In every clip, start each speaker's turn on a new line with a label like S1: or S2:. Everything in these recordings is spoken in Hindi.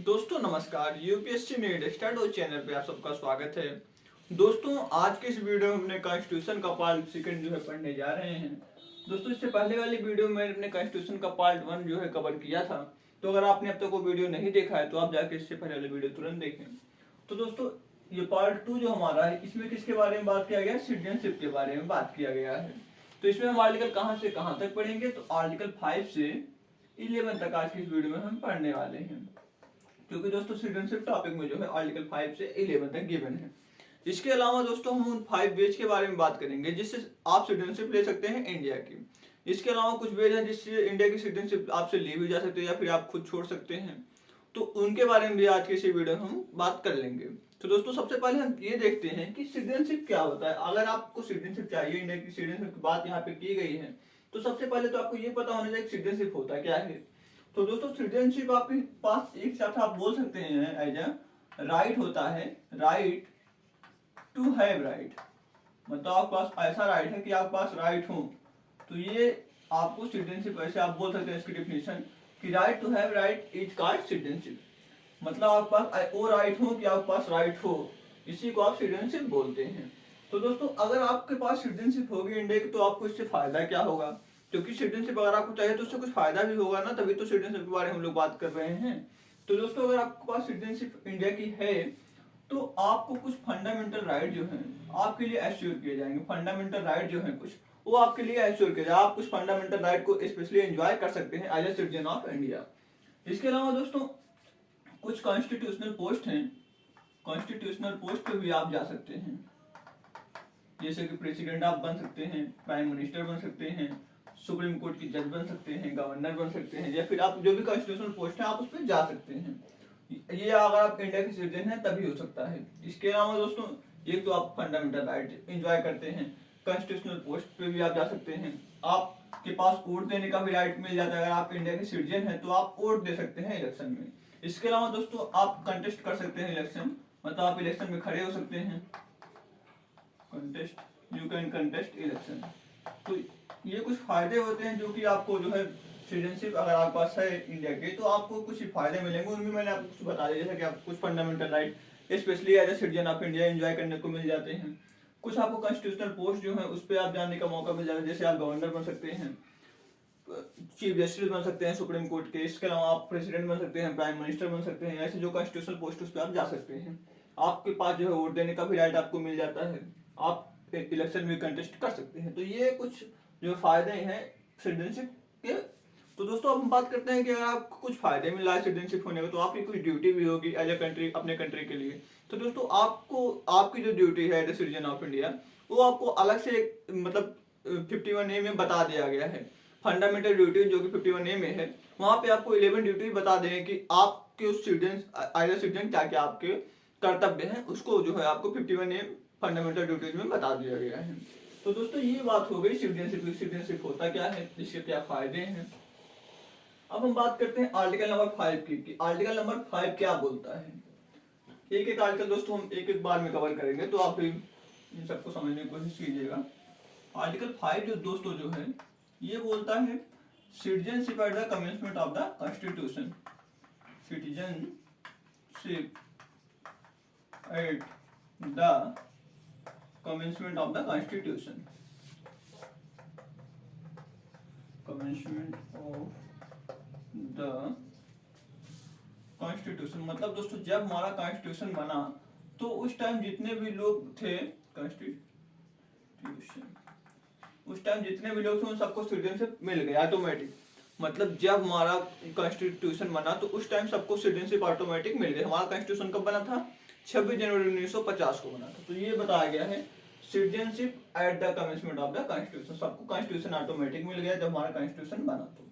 S1: दोस्तों नमस्कार, यूपीएससी नीट स्टडी चैनल पे आप सबका स्वागत है। दोस्तों आज के इस वीडियो में अपने कॉन्स्टिट्यूशन का पार्ट सेकंड जो है पढ़ने जा रहे हैं। दोस्तों इससे पहले वाली वीडियो में अपने कॉन्स्टिट्यूशन का पार्ट 1 जो है कवर किया था, तो अगर आपने अब तक वो वीडियो नहीं देखा है तो आप जाके इससे पहले वाली वीडियो तुरंत देखें। तो दोस्तों ये पार्ट 2 जो हमारा है, इसमें किसके बारे में बात किया गया है? सिटीजनशिप के बारे में बात किया गया है। तो इसमें हम आर्टिकल कहाँ से कहाँ तक पढ़ेंगे? तो आर्टिकल 5 से 11 तक आज की इस वीडियो में हम पढ़ने वाले हैं, क्योंकि दोस्तों सिटीजनशिप टॉपिक में जो है आर्टिकल 5 से 11 तक गिवन है। इसके अलावा दोस्तों हम उन 5 वेज के बारे में बात करेंगे जिससे आप सिटीजनशिप ले सकते हैं इंडिया की। इसके अलावा कुछ वेज हैं जिससे इंडिया की सिटीजनशिप आपसे ली भी जा सकती है या फिर आप खुद छोड़ सकते हैं, तो उनके बारे में भी आज के इसी वीडियो में हम बात कर लेंगे। तो दोस्तों सबसे पहले हम ये देखते हैं कि सिटीजनशिप क्या होता है। अगर आपको सिटीजनशिप चाहिए, इंडिया की सिटीजनशिप की बात यहाँ पे की गई है, तो सबसे पहले तो आपको ये पता होना चाहिए सिटीजनशिप होता क्या है। तो दोस्तों सिटीजनशिप आपके पास एक साथ आप बोल सकते हैं एज अ राइट होता है, राइट टू हैव राइट, मतलब आपके पास ऐसा राइट है कि आपके पास राइट हो। तो ये आपको सिटीजनशिप ऐसे आप बोल सकते हैं इसकी डिफिनेशन कि right to have right is called citizenship, मतलब आपके पास वो राइट हो कि आपके पास राइट हो, इसी को आप सिटीजनशिप बोलते हैं। तो दोस्तों अगर आपके पास सिटीजनशिप होगी इंडिया की, तो आपको इससे फायदा क्या होगा? क्योंकि सिटीजनशिप अगर आपको चाहिए तो उससे कुछ फायदा भी होगा ना, तभी तो सिटीजनशिप के बारे में हम लोग बात कर रहे हैं। तो दोस्तों अगर आपके पास सिटीजनशिप इंडिया की है तो आपको कुछ फंडामेंटल राइट जो है आपके लिए एश्योर किए जाएंगे। फंडामेंटल राइट जो है कुछ वो आपके लिए एश्योर किए जाए, आप कुछ फंडामेंटल राइट को स्पेशली एंजॉय कर सकते हैं as a citizen of India. इसके अलावा दोस्तों कुछ कॉन्स्टिट्यूशनल पोस्ट हैं, कॉन्स्टिट्यूशनल पोस्ट पे भी आप जा सकते हैं, जैसे कि प्रेसिडेंट आप बन सकते हैं, प्राइम मिनिस्टर बन सकते हैं, सुप्रीम कोर्ट की जज बन सकते हैं, गवर्नर बन सकते हैं, या फिर आप जो भी कॉन्स्टिट्यूशनल पोस्ट है आप उस पर जा सकते हैं। ये अगर आप इंडिया के सिटीजन हैं तभी हो सकता है। इसके अलावा दोस्तों एक तो आप फंडामेंटल राइट एंजॉय करते हैं, कॉन्स्टिट्यूशनल पोस्ट पे भी आप जा सकते हैं, आपके पास वोट देने का भी राइट मिल जाता है। अगर आप इंडिया के सिटीजन हैं तो आप वोट दे सकते हैं इलेक्शन में। इसके अलावा दोस्तों आप कंटेस्ट कर सकते हैं इलेक्शन, मतलब आप इलेक्शन में खड़े हो सकते हैं, contest, you can contest election. तो ये कुछ फायदे होते हैं जो कि आपको जो है सिटीजनशिप अगर आपके पास है इंडिया के तो आपको कुछ फायदे मिलेंगे। उनमें मैंने आपको कुछ बता दिया, जैसे कि आपको कुछ fundamental right specially as a citizen of India enjoy करने को मिल जाते हैं। कुछ आपको कॉन्स्टिट्यूशनल पोस्ट जो है उस पर आप जाने का मौका मिल जाता है, जैसे आप गवर्नर बन सकते हैं, चीफ जस्टिस बन सकते हैं सुप्रीम कोर्ट के। इसके अलावा आप प्रेसिडेंट बन सकते हैं, प्राइम मिनिस्टर बन सकते हैं, ऐसे जो कॉन्स्टिट्यूशनल पोस्ट उस पर आप जा सकते हैं। आपके पास जो है वोट देने का भी राइट आपको मिल जाता है, आप इलेक्शन में कंटेस्ट कर सकते हैं। तो ये कुछ जो फायदे हैं सिटीजनशिप के। तो दोस्तों अब हम बात करते हैं कि अगर आपको कुछ फायदे मिल रहा है सिटीजनशिप होने का, तो आपकी कुछ ड्यूटी भी होगी एज ए कंट्री, अपने कंट्री के लिए। तो दोस्तों आपको आपकी जो ड्यूटी है as a citizen of India वो आपको अलग से मतलब 51A में बता दिया गया है। फंडामेंटल ड्यूटी जो कि 51A में है, वहां पे आपको 11 ड्यूटी बता दें कि आपके उस सिटीजन एज ए सिटीजन क्या क्या आपके कर्तव्य हैं, उसको जो है आपको 51A फंडामेंटल ड्यूटीज में बता दिया गया है। तो दोस्तों ये बात हो गई सिटीजनशिप। सिटीजनशिप होता क्या है, इसके क्या फायदे हैं। अब हम बात करते हैं आर्टिकल नंबर 5 की कि आर्टिकल नंबर 5 क्या बोलता है। एक एक आर्टिकल दोस्तों हम एक एक बार में कवर करेंगे, तो आप इन सबको समझने की कोशिश कीजिएगा। आर्टिकल 5 जो दोस्तों जो है ये बोलता है citizenship at the commencement of the constitution, citizenship at the commencement of the constitution, commencement of the constitution मतलब दोस्तों जब हमारा कॉन्स्टिट्यूशन बना तो उस टाइम जितने भी लोग थे कॉन्स्टिट्यूशन, उस टाइम जितने भी लोग थे उन सबको सिटीजनशिप मिल गया ऑटोमेटिक। मतलब जब हमारा कॉन्स्टिट्यूशन बना तो उस टाइम सबको सिटीजनशिप ऑटोमेटिक मिल गया। हमारा कॉन्स्टिट्यूशन कब बना था? 26 जनवरी 1950 को बना था। तो ये बताया गया है citizenship at the commencement of the constitution, सबको कॉन्स्टिट्यूशन ऑटोमेटिक मिल गया। जब हमारा कॉन्स्टिट्यूशन बना तो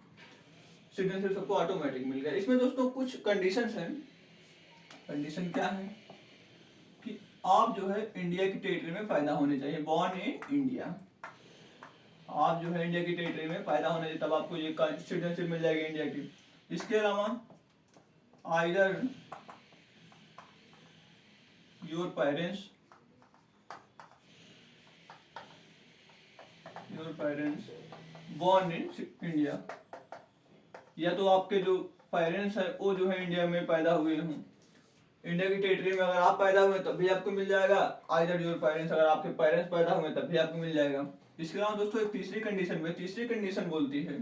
S1: सिटीजनशिप सबको ऑटोमेटिक मिल गया। इसमें दोस्तों कुछ कंडीशंस हैं। कंडीशन क्या है कि आप जो है इंडिया की टेरिटरी में पैदा होने चाहिए, बॉर्न इन इंडिया। आप जो है इंडिया की टेरिटरी में पैदा होने चाहिए, तब आपको ये सिटीजनशिप मिल जाएगी इंडिया की। इसके अलावा either your parents born in India, या तो आपके जो पेरेंट्स है वो जो है इंडिया में पैदा हुए हों, इंडिया की टेरिटरी में अगर आप पैदा हुए तब भी आपको मिल जाएगा। आइदर योर पेरेंट्स, अगर आपके पेरेंट्स पैदा हुए तब भी आपको मिल जाएगा। इसके अलावा दोस्तों एक तीसरी कंडीशन बोलती है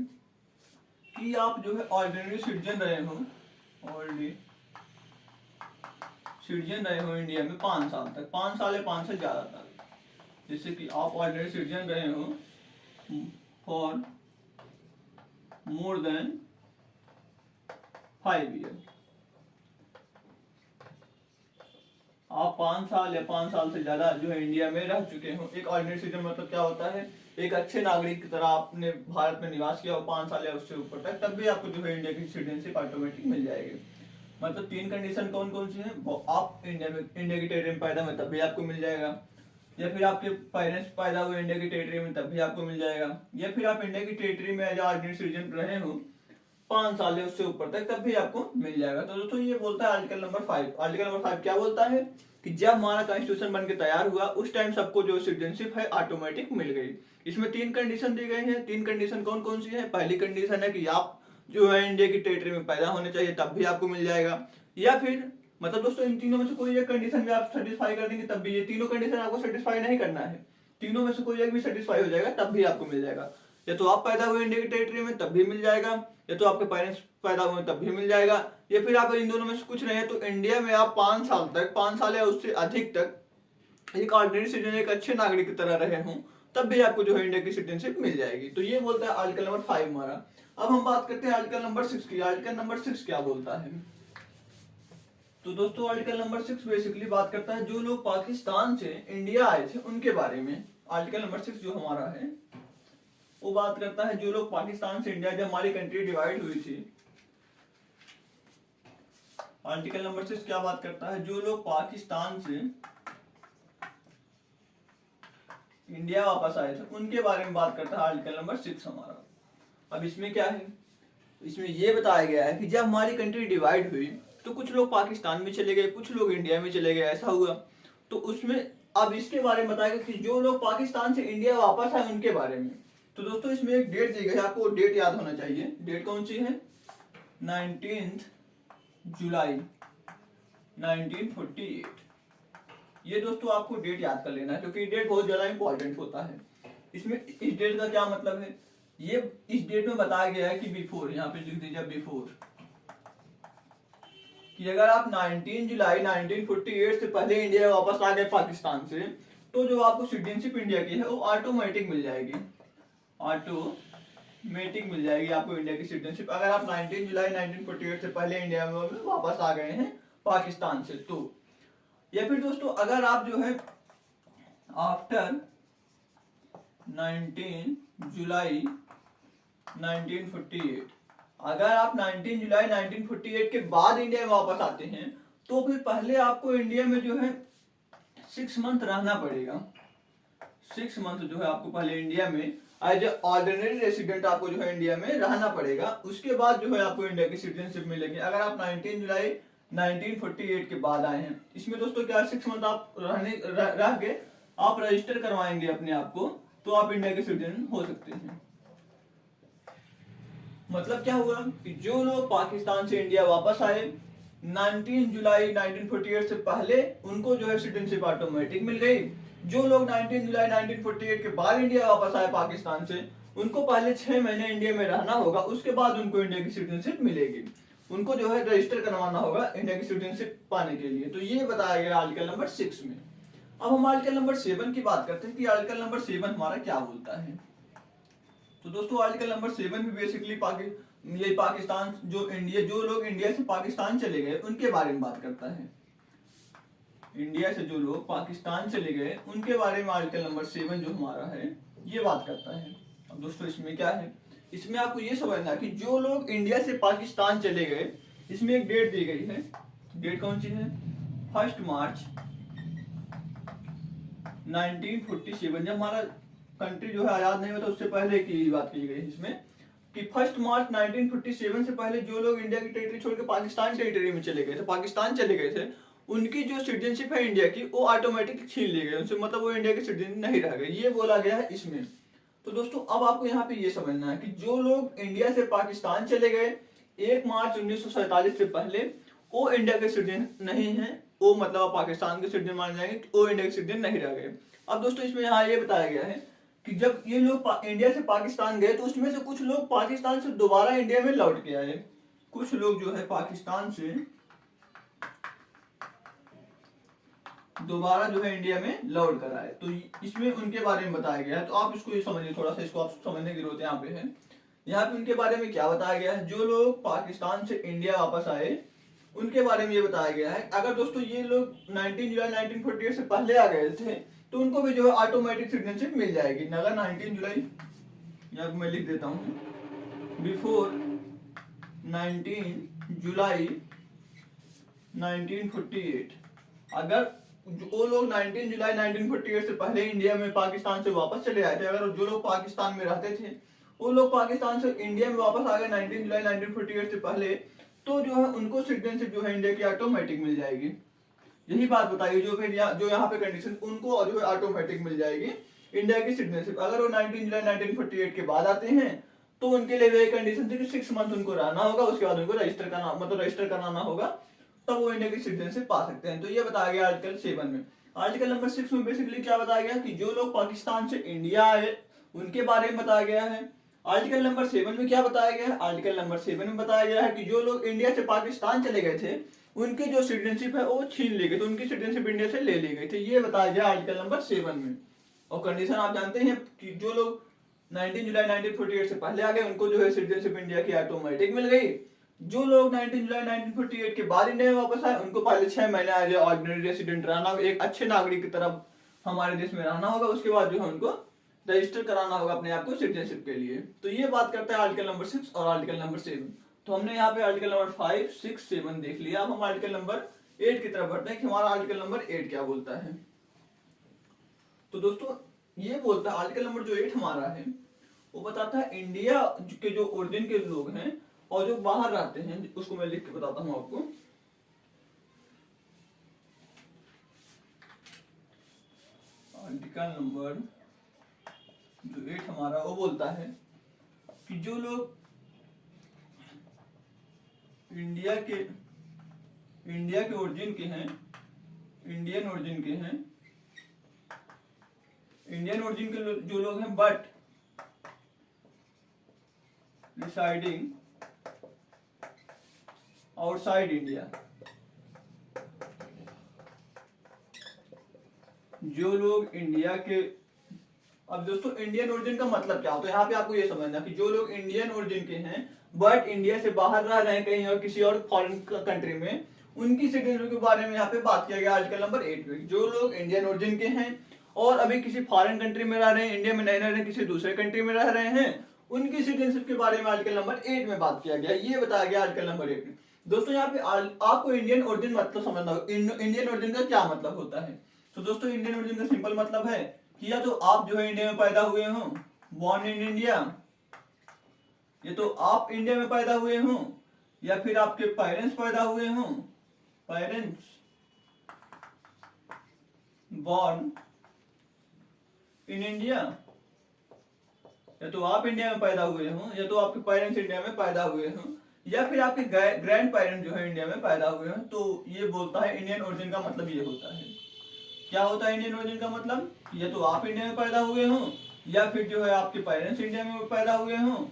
S1: कि आप जो है ऑर्डिनरी सिटीजन रहे हो, इंडिया में 5 साल तक, 5 साल या 5 से ज्यादा तक। जैसे कि आप ऑर्डिनरी सिटीजन रहे हो फॉर मोर देन 5 ईयर, आप 5 साल या 5 साल से ज्यादा जो है इंडिया में रह चुके हो। एक ऑर्डिनरी सिटीजन मतलब क्या होता है, एक अच्छे नागरिक की तरह आपने भारत में निवास किया हो 5 साल या उससे ऊपर तक, तब भी आपको जो है इंडिया की सिटीजनशिप ऑटोमेटिक मिल जाएगी। मतलब 3 कंडीशन कौन कौन सी हैं, आप इंडिया की टेरिटरी में पैदा हुए तब भी आपको मिल जाएगा, या फिर आपके पेरेंट्स पैदा हुए इंडिया की टेरिटरी में तब भी आपको मिल जाएगा, या फिर आप इंडिया की टेरिटरी में एज ऑर्डिनरी सिटीजन रहे हो 5 साल या उससे ऊपर तक, तब भी आपको मिल जाएगा। तो दोस्तों ये बोलता है आर्टिकल नंबर 5। आर्टिकल नंबर 5 क्या बोलता है कि जब हमारा कॉन्स्टिट्यूशन बन के तैयार हुआ उस टाइम सबको जो सिटीजनशिप है ऑटोमेटिक मिल गई। इसमें 3 कंडीशन दी गई है। 3 कंडीशन कौन कौन सी है। पहली कंडीशन है कि आप जो है इंडिया की टेरिटरी में पैदा होने चाहिए तब भी आपको मिल जाएगा, या फिर मतलब दोस्तों इन तीनों में से कोई एक कंडीशन भी आप सेटिस्फाई कर देंगे तब भी, ये तीनों कंडीशन आपको सेटिस्फाई नहीं करना है, तीनों में से कोई एक भी सेटिस्फाई हो जाएगा तब भी आपको मिल जाएगा। या तो आप पैदा हुए इंडिया की टेरिटरी में तब भी मिल जाएगा, या तो आपके पेरेंट्स पैदा हुए तब भी मिल जाएगा, या फिर आप इन दोनों में से कुछ नहीं है तो इंडिया में आप 5 साल तक, 5 साल या उससे अधिक तक एक ऑर्डिनरी सिटीजन, एक अच्छे नागरिक की तरह रहे हों तब भी आपको जो है इंडिया की सिटीजनशिप मिल जाएगी। तो ये बोलता है आर्टिकल नंबर 5 हमारा। अब हम बात करते हैं आर्टिकल नंबर 6 की। आर्टिकल नंबर 6 क्या बोलता है। तो दोस्तों आर्टिकल नंबर 6 बेसिकली बात करता है जो लोग पाकिस्तान से इंडिया आए थे उनके बारे में। आर्टिकल नंबर 6 जो हमारा है वो बात करता है जो लोग पाकिस्तान से इंडिया, जब हमारी कंट्री डिवाइड हुई थी, आर्टिकल नंबर 6 क्या बात करता है, जो लोग पाकिस्तान से इंडिया वापस आए थे उनके बारे में बात करता है आर्टिकल नंबर 6 हमारा। अब इसमें क्या है, इसमें यह बताया गया है कि जब हमारी कंट्री डिवाइड हुई तो कुछ लोग पाकिस्तान में चले गए, कुछ लोग इंडिया में चले गए, ऐसा हुआ। तो उसमें अब इसके बारे में बताएगा कि जो लोग पाकिस्तान से इंडिया वापस आए उनके बारे में। तो दोस्तों इसमें एक डेट दी गई है, आपको डेट याद होना चाहिए। डेट कौन सी है, 19 जुलाई 1948। ये दोस्तों आपको डेट याद कर लेना है क्योंकि डेट बहुत ज्यादा इंपॉर्टेंट होता है। इसमें इस डेट का क्या मतलब है, ये इस डेट में बताया गया है कि बिफोर, यहाँ पे लिख दीजिए बिफोर, कि अगर आप 19 जुलाई 1948 से पहले इंडिया वापस आ गए पाकिस्तान से तो जो आपको सिटीजनशिप इंडिया की है वो ऑटोमेटिक मिल जाएगी, ऑटोमेटिक मिल जाएगी आपको इंडिया की सिटीजनशिप, अगर आप 19 जुलाई 1948 से पहले इंडिया में वापस आ गए हैं पाकिस्तान से तो। या फिर दोस्तों अगर आप जो है आफ्टर 19 जुलाई 1948, अगर आप 19 जुलाई 1948 के बाद इंडिया में वापस आते हैं तो फिर पहले आपको इंडिया में जो है 6 मंथ रहना पड़ेगा। 6 मंथ जो है आपको पहले इंडिया में एज ए ऑर्डिनरी रेसिडेंट आपको जो है इंडिया में रहना पड़ेगा, उसके बाद जो है आपको इंडिया की सिटीजनशिप मिलेगी अगर आप 19 जुलाई 1948 के बाद आए हैं। इसमें दोस्तों क्या 6 मंथ आप रह के आप रजिस्टर करवाएंगे अपने आप को तो आप इंडिया के सिटीजन हो सकते हैं। मतलब क्या हुआ कि जो लोग पाकिस्तान से इंडिया वापस आए 19 जुलाई 1948 से पहले उनको जो है सिटीजनशिप ऑटोमेटिक मिल गई। जो लोग 19 जुलाई 1948 के बाद इंडिया वापस आए पाकिस्तान से उनको पहले 6 महीने इंडिया में रहना होगा, उसके बाद उनको इंडिया की सिटीजनशिप मिलेगी। उनको जो है रजिस्टर करवाना होगा इंडिया की सिटीजनशिप पाने के लिए। तो ये बताया गया आर्टिकल नंबर 6 में। अब हम आर्टिकल नंबर 7 की बात करते हैं कि आर्टिकल नंबर 7 हमारा क्या बोलता है। तो दोस्तों आर्टिकल नंबर 7 भी बेसिकली ये पाकिस्तान जो लोग इंडिया से पाकिस्तान चले गए उनके बारे में बात करता है। इंडिया से जो लोग पाकिस्तान चले गए उनके बारे में आर्टिकल नंबर 7 जो हमारा है ये बात करता है। अब दोस्तों इसमें क्या है, इसमें आपको ये समझना कि जो लोग इंडिया से पाकिस्तान चले गए, इसमें एक डेट दी गई है। डेट कौन सी है, 1 मार्च 1947। जब हमारा कंट्री जो है आजाद नहीं हुआ था उससे पहले की बात की गई इसमें कि 1 मार्च 1947 से पहले जो लोग इंडिया की टेरिटरी छोड़ के पाकिस्तान टेरिटरी में चले गए थे, पाकिस्तान चले गए थे, उनकी जो सिटीजनशिप है इंडिया की वो ऑटोमेटिक छीन ली गई उनसे, मतलब वो इंडिया के सिटीजन नहीं रह गए, ये बोला गया है इसमें। तो दोस्तों अब आपको यहाँ पे ये समझना है कि जो लोग इंडिया से पाकिस्तान चले गए 1 मार्च 1947 से पहले वो इंडिया के सिटीजन नहीं है, वो मतलब पाकिस्तान के सिटीजन माने जाएंगे, वो इंडिया के सिटीजन नहीं रह गए। अब दोस्तों इसमें यहाँ ये बताया गया है कि जब ये लोग इंडिया से पाकिस्तान गए तो उसमें से कुछ लोग पाकिस्तान से दोबारा इंडिया में लौट के आए। कुछ लोग जो है पाकिस्तान से दोबारा जो है इंडिया में लौट कर आए, तो इसमें उनके बारे में बताया गया है। तो आप इसको ये समझिए, थोड़ा सा इसको आप समझने की जरूरत यहाँ पे है। यहाँ पे उनके बारे में क्या बताया गया है, जो लोग पाकिस्तान से इंडिया वापस आए उनके बारे में ये बताया गया है। अगर दोस्तों ये लोग 19 जुलाई 1948 से पहले आ गए थे तो उनको भी जो है ऑटोमेटिक सिटीजनशिप मिल जाएगी। अगर 19 जुलाई, यहाँ पे मैं लिख देता हूँ, बिफोर 19 जुलाई 1948, अगर वो लोग 19 जुलाई 1948 से पहले इंडिया में पाकिस्तान से वापस चले आए थे, अगर जो लोग पाकिस्तान में रहते थे वो लोग पाकिस्तान से इंडिया में वापस आ गए 19 जुलाई 1948 से पहले, तो जो है उनको सिटीजनशिप जो है इंडिया की ऑटोमेटिक मिल जाएगी। यही बात बताइए, जो फिर जो यहाँ पे कंडीशन, उनको जो है ऑटोमेटिक मिल जाएगी इंडिया की सिटीजनशिप। अगर वो 19 जुलाई 1948 के बाद आते हैं तो उनके लिए वही कंडीशन थी कि 6 मंथ उनको रहना होगा, उसके बाद उनको रजिस्टर करना, मतलब रजिस्टर कराना होगा, तब वो इंडिया की सिटीजनशिप पा सकते हैं। तो ये बताया गया आर्टिकल 7 में। आर्टिकल नंबर 6 में बेसिकली क्या बताया गया कि जो लोग पाकिस्तान से इंडिया आए उनके बारे में बताया गया है। आर्टिकल नंबर 7 में क्या बताया गया है, आर्टिकल नंबर 7 में बताया गया है कि जो लोग इंडिया से पाकिस्तान चले गए थे उनकी जो सिटीजनशिप है वो छीन ली गई, तो उनकी सिटीजनशिप इंडिया से ले ली गई थी, ये बताया गया आर्टिकल नंबर 7 में। और कंडीशन आप जानते हैं कि जो लोग 19 जुलाई 1948 से पहले आ गए उनको जो है सिटीजनशिप इंडिया की ऑटोमेटिक मिल गई। जो लोग 19 जुलाई 1948 के बाद इंडिया में वापस आए उनको पहले 6 महीने आज ऑर्डिनरी रेसिडेंट रहना, एक अच्छे नागरिक की तरफ हमारे देश में रहना होगा, उसके बाद जो है उनको रजिस्टर कराना होगा अपने आप को सिटीजनशिप के लिए। तो ये बात करता है आर्टिकल नंबर 6 और आर्टिकल नंबर 7। तो हमने यहाँ पे आर्टिकल नंबर 5, 6, 7 देख लिया। अब हम आर्टिकल नंबर 8 की तरफ बढ़ते हैं कि हमारा आर्टिकल नंबर 8 क्या बोलता है। तो दोस्तों ये बोलता है आर्टिकल नंबर जो 8 हमारा है वो बताता है इंडिया के जो ओरिजिन के लोग हैं और जो बाहर रहते हैं, उसको मैं लिख के बताता हूँ आपको। आर्टिकल नंबर जो 8 हमारा वो बोलता है कि जो लोग इंडिया के ओरिजिन के हैं, इंडियन ओरिजिन के जो लोग हैं बट रिसाइडिंग आउटसाइड इंडिया, जो लोग इंडिया के, अब दोस्तों इंडियन ओरिजिन का मतलब क्या होता है, यहाँ पे आपको ये समझना कि जो लोग इंडियन ओरिजिन के हैं बट इंडिया से बाहर रह रहे हैं कहीं और किसी और फॉरेन कंट्री में, उनकी सिटीजनशिप के बारे में यहाँ पे बात किया गया आर्टिकल नंबर 8 में। जो लोग इंडियन ओरिजिन के हैं और अभी किसी फॉरेन कंट्री में रह रहे हैं, इंडिया में नहीं रह रहे हैं, किसी दूसरे कंट्री में रह रहे हैं, उनकी सिटीजनशिप के बारे में आर्टिकल नंबर 8 में बात किया गया। ये बताया गया आर्टिकल नंबर 8 में। दोस्तों यहाँ पे आपको इंडियन ओरिजिन मतलब समझना होगा, इंडियन ओरिजिन का क्या मतलब होता है। तो दोस्तों इंडियन ओरिजिन का सिंपल मतलब है कि या तो आप जो है इंडिया में पैदा हुए हो, बॉर्न इन इंडिया, ये तो आप इंडिया में पैदा हुए हो, या फिर आपके पेरेंट्स पैदा हुए हो, पेरेंट्स बॉर्न इन इंडिया, या तो आप इंडिया में पैदा हुए हो या तो आपके पेरेंट्स इंडिया में पैदा हुए हो, या फिर आपके ग्रैंड पेरेंट जो है इंडिया में पैदा हुए हो। तो ये बोलता है इंडियन ओरिजिन का मतलब ये होता है। क्या होता है इंडियन ओरिजिन का मतलब, या तो आप इंडिया में पैदा हुए हो या फिर जो है आपके पेरेंट्स इंडिया में पैदा हुए हो,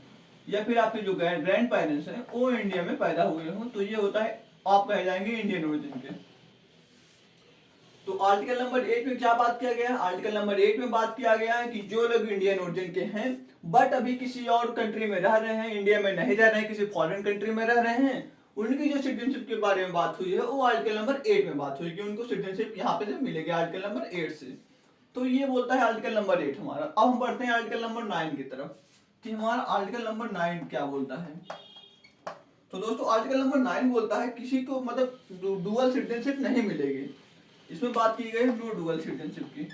S1: या फिर आपके जो ग्रैंड पेरेंट्स हैं वो इंडिया में पैदा हुए हो, तो ये होता है, आप कह जाएंगे इंडियन ओरिजिन के। तो आर्टिकल नंबर 8 में क्या बात किया गया है, आर्टिकल नंबर 8 में बात किया गया है कि जो लोग इंडियन ओरिजिन के हैं बट अभी किसी और कंट्री में रह रहे हैं, इंडिया में नहीं रह रहे हैं, किसी फॉरेन कंट्री में रह रहे हैं, उनकी जो सिटीजनशिप के बारे में बात हुई है वो आर्टिकल नंबर 8 में बात हुई कि उनको सिटीजनशिप यहाँ पे से मिलेगी आर्टिकल नंबर 8 से। तो ये बोलता है आर्टिकल नंबर 8 हमारा। अब हम बढ़ते हैं आर्टिकल नंबर 9 की तरफ कि हमारा आर्टिकल नंबर 9 क्या बोलता है। तो दोस्तों आर्टिकल नंबर 9 बोलता है किसी को मतलब डुअल सिटीजनशिप नहीं मिलेगी। इसमें बात की गई है नो डुअल सिटीजनशिप की,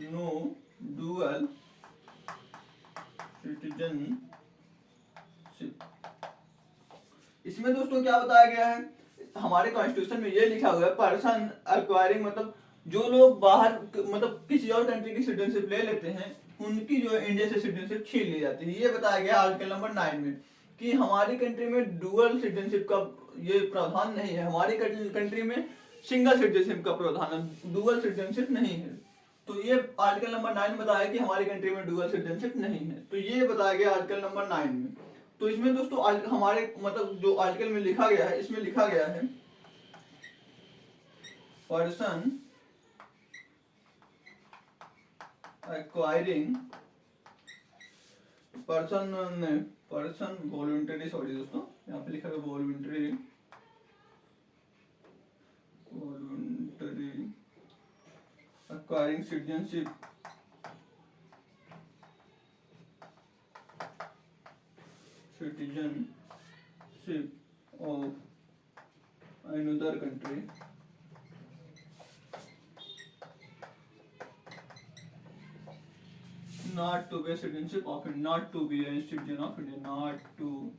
S1: नो डुअल सिटीजनशिप। इसमें दोस्तों क्या बताया गया है, हमारे कॉन्स्टिट्यूशन में ये लिखा हुआ है पर्सन एक्वायरिंग, मतलब जो लोग बाहर मतलब किसी और कंट्री की सिटीजनशिप ले लेते हैं उनकी जो है इंडिया से सिटीजनशिप छीन ली जाती है। ये बताया गया आर्टिकल नंबर 9 में। कि हमारी कंट्री में डुअल सिटीजनशिप का ये प्रावधान नहीं है, हमारी कंट्री में सिंगल सिटीजनशिप का प्रावधान है, डुअल सिटीजनशिप नहीं है। तो ये आर्टिकल नंबर 9 बताया कि हमारी कंट्री में डुअल सिटीजनशिप नहीं है, तो ये बताया गया आर्टिकल नंबर 9 में। तो इसमें दोस्तों हमारे मतलब जो आर्टिकल में लिखा गया है, इसमें लिखा गया है person acquiring person voluntary, sorry दोस्तों यहाँ पे लिखा है voluntary acquiring citizenship of another country not to be a citizenship of India, not to be a citizen of India, not to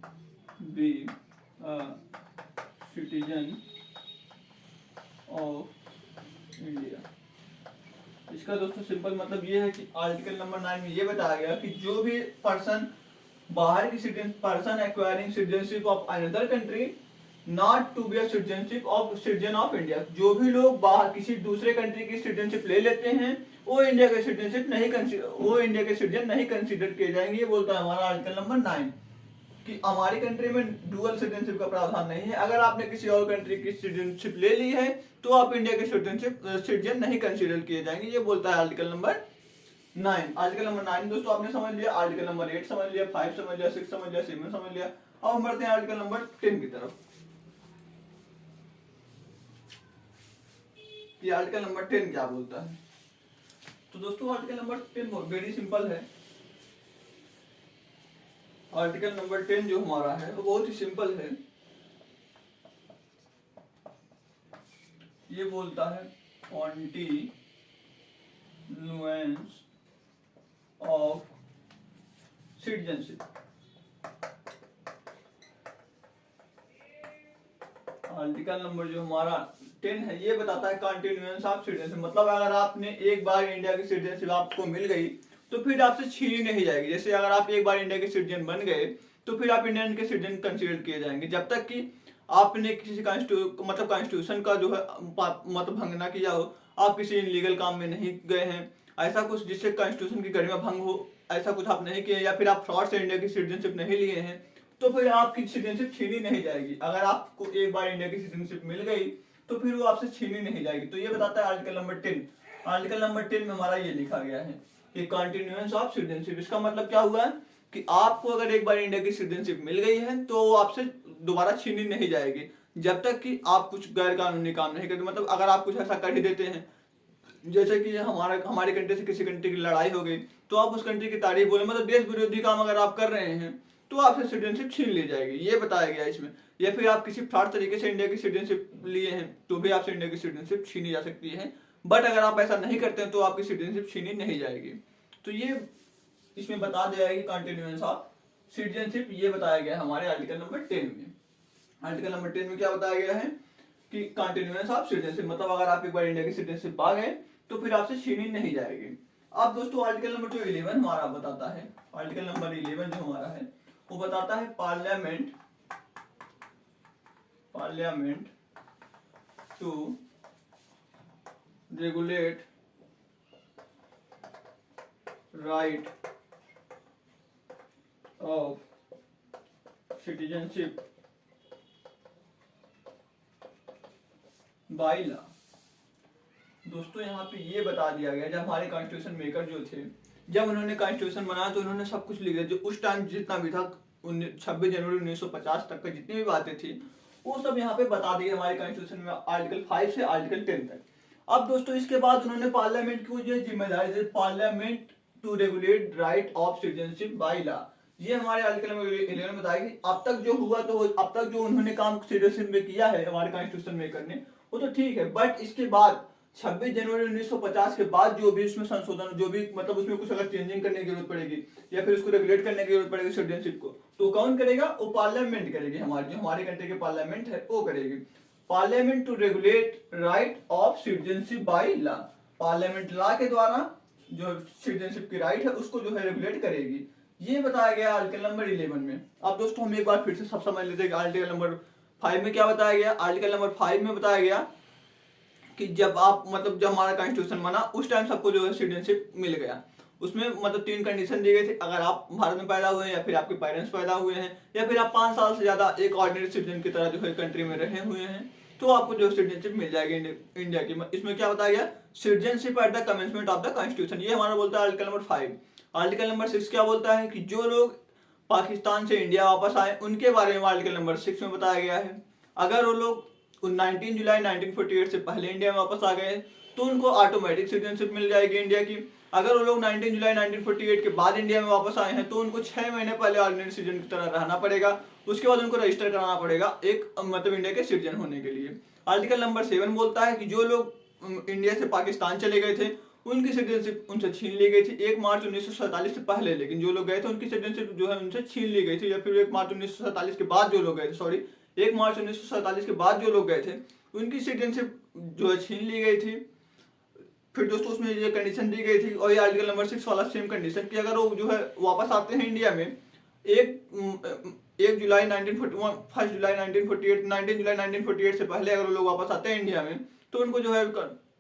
S1: be a citizen of India। इसका दोस्तों सिंपल मतलब ये है कि आर्टिकल नंबर 9 में ये बताया गया कि जो भी पर्सन बाहर की person acquiring citizenship of another country not to be a citizen of India, जो भी लोग बाहर किसी दूसरे कंट्री की सिटीजनशिप ले लेते हैं वो इंडिया के सिटीजन नहीं कंसीडर किए जाएंगे। ये बोलता है हमारा आर्टिकल नंबर 9 कि हमारी कंट्री में डुअल सिटीजनशिप का प्रावधान नहीं है। अगर आपने किसी और कंट्री की सिटीजनशिप ले ली है तो आप इंडिया के सिटीजन नहीं कंसीडर किए जाएंगे, ये बोलता है आर्टिकल नंबर 9। आर्टिकल नंबर 9 दोस्तों आपने समझ लिया, आर्टिकल नंबर 8 समझ लिया, 5 समझ लिया, 6 समझ लिया, 7 समझ लिया। अब हम बढ़ते हैं आर्टिकल नंबर 10 की तरफ। कि आर्टिकल नंबर 10 क्या बोलता है। तो दोस्तों आर्टिकल नंबर 10 वेरी सिंपल है। आर्टिकल नंबर 10 जो हमारा है वो बहुत ही सिंपल है। ये बोलता है कॉन्टिन्यूएंस ऑफ सिटीजनशिप। आर्टिकल नंबर जो हमारा 10 है ये बताता है कॉन्टिन्यूएंस ऑफ सिटीजनशिप, मतलब अगर आपने एक बार इंडिया की सिटीजनशिप आपको मिल गई तो फिर आपसे छीनी नहीं जाएगी। जैसे अगर आप एक बार इंडिया के सिटीजन बन गए तो फिर आप इंडियन के सिटीजन कंसीडर किए जाएंगे जब तक कि आपने किसी कॉन्स्टिट्यूशन का जो है मतलब भंग ना किया हो, आप किसी इनलीगल काम में नहीं गए हैं, ऐसा कुछ जिससे कॉन्स्टिट्यूशन की गरिमा भंग हो, ऐसा कुछ आप नहीं किए, या फिर आप फ्रॉड से इंडिया की सिटीजनशिप नहीं लिए हैं, तो फिर आपकी सिटीजनशिप छीनी नहीं जाएगी। अगर आपको एक बार इंडिया की सिटीजनशिप मिल गई तो फिर वो आपसे छीनी नहीं जाएगी। तो ये बताता है आर्टिकल नंबर 10। आर्टिकल नंबर 10 में हमारा ये लिखा गया है कि कॉन्टिन्यूएंस ऑफ सिटीजनशिप। इसका मतलब क्या हुआ कि आपको अगर एक बार इंडिया की सिटीजनशिप मिल गई है तो वो आपसे दोबारा छीनी नहीं जाएगी जब तक कि आप कुछ गैर कानूनी काम नहीं करते। मतलब अगर आप कुछ ऐसा कर ही देते हैं, जैसे कि हमारी कंट्री से किसी कंट्री की लड़ाई हो गई तो आप उस कंट्री की तारीफ बोले, मतलब देश विरोधी काम अगर आप कर रहे हैं तो आपसे सिटीजनशिप छीन ली जाएगी, ये बताया गया इसमें। या फिर आप किसी फ्रॉड तरीके से इंडिया की सिटीजनशिप लिए हैं तो भी आपसे इंडिया की सिटीजनशिप छीनी जा सकती है, बट अगर आप ऐसा नहीं करते हैं तो आपकी सिटीजनशिप छीनी नहीं जाएगी। तो ये इसमें बता दिया है कि कॉन्टिन्यूएंस ऑफ सिटीजनशिप, ये बताया गया है हमारे आर्टिकल नंबर 10 में। आर्टिकल नंबर 10 में क्या बताया गया है कि कॉन्टिन्यूएंस ऑफ सिटीजनशिप, मतलब अगर आप एक बार इंडिया की सिटीजनशिप पा गए तो फिर आपसे छीनी नहीं जाएगी। अब दोस्तों आर्टिकल नंबर जो 11 हमारा बताता है, आर्टिकल नंबर 11 जो हमारा है वो बताता है parliament to regulate right of citizenship by law. दोस्तों यहाँ पे ये बता दिया गया, जब हमारे कॉन्स्टिट्यूशन मेकर जो थे, जब उन्होंने कॉन्स्टिट्यूशन बनाया तो उन्होंने सब कुछ लिख दिया। जो उस टाइम जितना भी था 26 जनवरी 1950 तक का जितनी भी बातें थी वो सब यहाँ पे बता दी हमारे कॉन्स्टिट्यूशन में, आर्टिकल 5 से आर्टिकल 10 तक। अब दोस्तों इसके बाद उन्होंने पार्लियामेंट को जो जिम्मेदारी दी, parliament to regulate right of citizenship by law. ये हमारे आर्टिकल नंबर 11 में बताया कि अब तक जो हुआ तो अब तक जो उन्होंने काम सिटीजनशिप में किया है हमारे कॉन्स्टिट्यूशन मेकर ने वो तो ठीक है, बट इसके बाद 26 जनवरी 1950 के बाद जो भी इसमें संशोधन, जो भी मतलब उसमें कुछ अगर चेंजिंग करने की जरूरत पड़ेगी या फिर उसको रेगुलेट करने की जरूरत पड़ेगी सिटीजनशिप को, तो कौन करेगा? वो पार्लियामेंट करेगी। हमारी जो हमारे कंट्री की पार्लियामेंट है वो करेगी। Parliament to regulate right of citizenship by law, parliament law के द्वारा जो सिटीजनशिप की राइट है उसको जो है रेगुलेट करेगी। ये बताया गया आर्टिकल नंबर 11 में। अब दोस्तों हम एक बार फिर से सब समझ लेते हैं कि आर्टिकल नंबर 5 में क्या बताया गया। आर्टिकल नंबर 5 में बताया गया कि जब आप मतलब जब हमारा कॉन्स्टिट्यूशन बना उस टाइम सबको जो है सिटीजनशिप मिल गया। उसमें मतलब 3 कंडीशन दी गई थी, अगर आप भारत में पैदा हुए हैं या फिर आपके पेरेंट्स पैदा हुए हैं या फिर आप 5 साल से ज्यादा एक ऑर्डिनरी सिटीजन की तरह जो है कंट्री में रहे हुए हैं, तो आपको जो सिटीजनशिप मिल जाएगी इंडिया की। इसमें क्या बताया गया, citizenship at the commencement of the constitution, ये हमारा बोलता है आर्टिकल नंबर 5। आर्टिकल नंबर 6 क्या बोलता है कि जो लोग पाकिस्तान से इंडिया वापस आए उनके बारे में आर्टिकल नंबर 6 में बताया गया है। अगर वो लोग 19 जुलाई 1948 से पहले इंडिया में वापस आ गए तो उनको ऑटोमेटिक सिटीजनशिप मिल जाएगी इंडिया की। अगर वो लोग 19 जुलाई 1948 के बाद इंडिया में वापस आए हैं तो उनको 6 महीने पहले ऑर्डिनरी सिटीजन की तरह रहना पड़ेगा, उसके बाद उनको रजिस्टर कराना पड़ेगा एक मतलब इंडिया के सिटीजन होने के लिए। आर्टिकल नंबर 7 बोलता है कि जो लोग इंडिया से पाकिस्तान चले गए थे उनकी सिटीजनशिप उनसे छीन ली गई थी 1 मार्च 1947 से पहले, लेकिन जो लोग गए थे उनकी सिटीजनशिप जो है उनसे छीन ली गई थी। या फिर 1 मार्च 1947 के बाद जो लोग गए थे, सॉरी 1 मार्च 1947 के बाद जो लोग गए थे उनकी सिटीजनशिप जो है छीन ली गई थी। फिर दोस्तों उसमें ये कंडीशन दी गई थी और ये आर्टिकल नंबर 6 वाला सेम कंडीशन कि अगर वो जो है वापस आते हैं इंडिया में एक जुलाई 1941 1 जुलाई 1948 19 जुलाई 1948 से पहले अगर वो लोग वापस आते हैं इंडिया में तो उनको जो है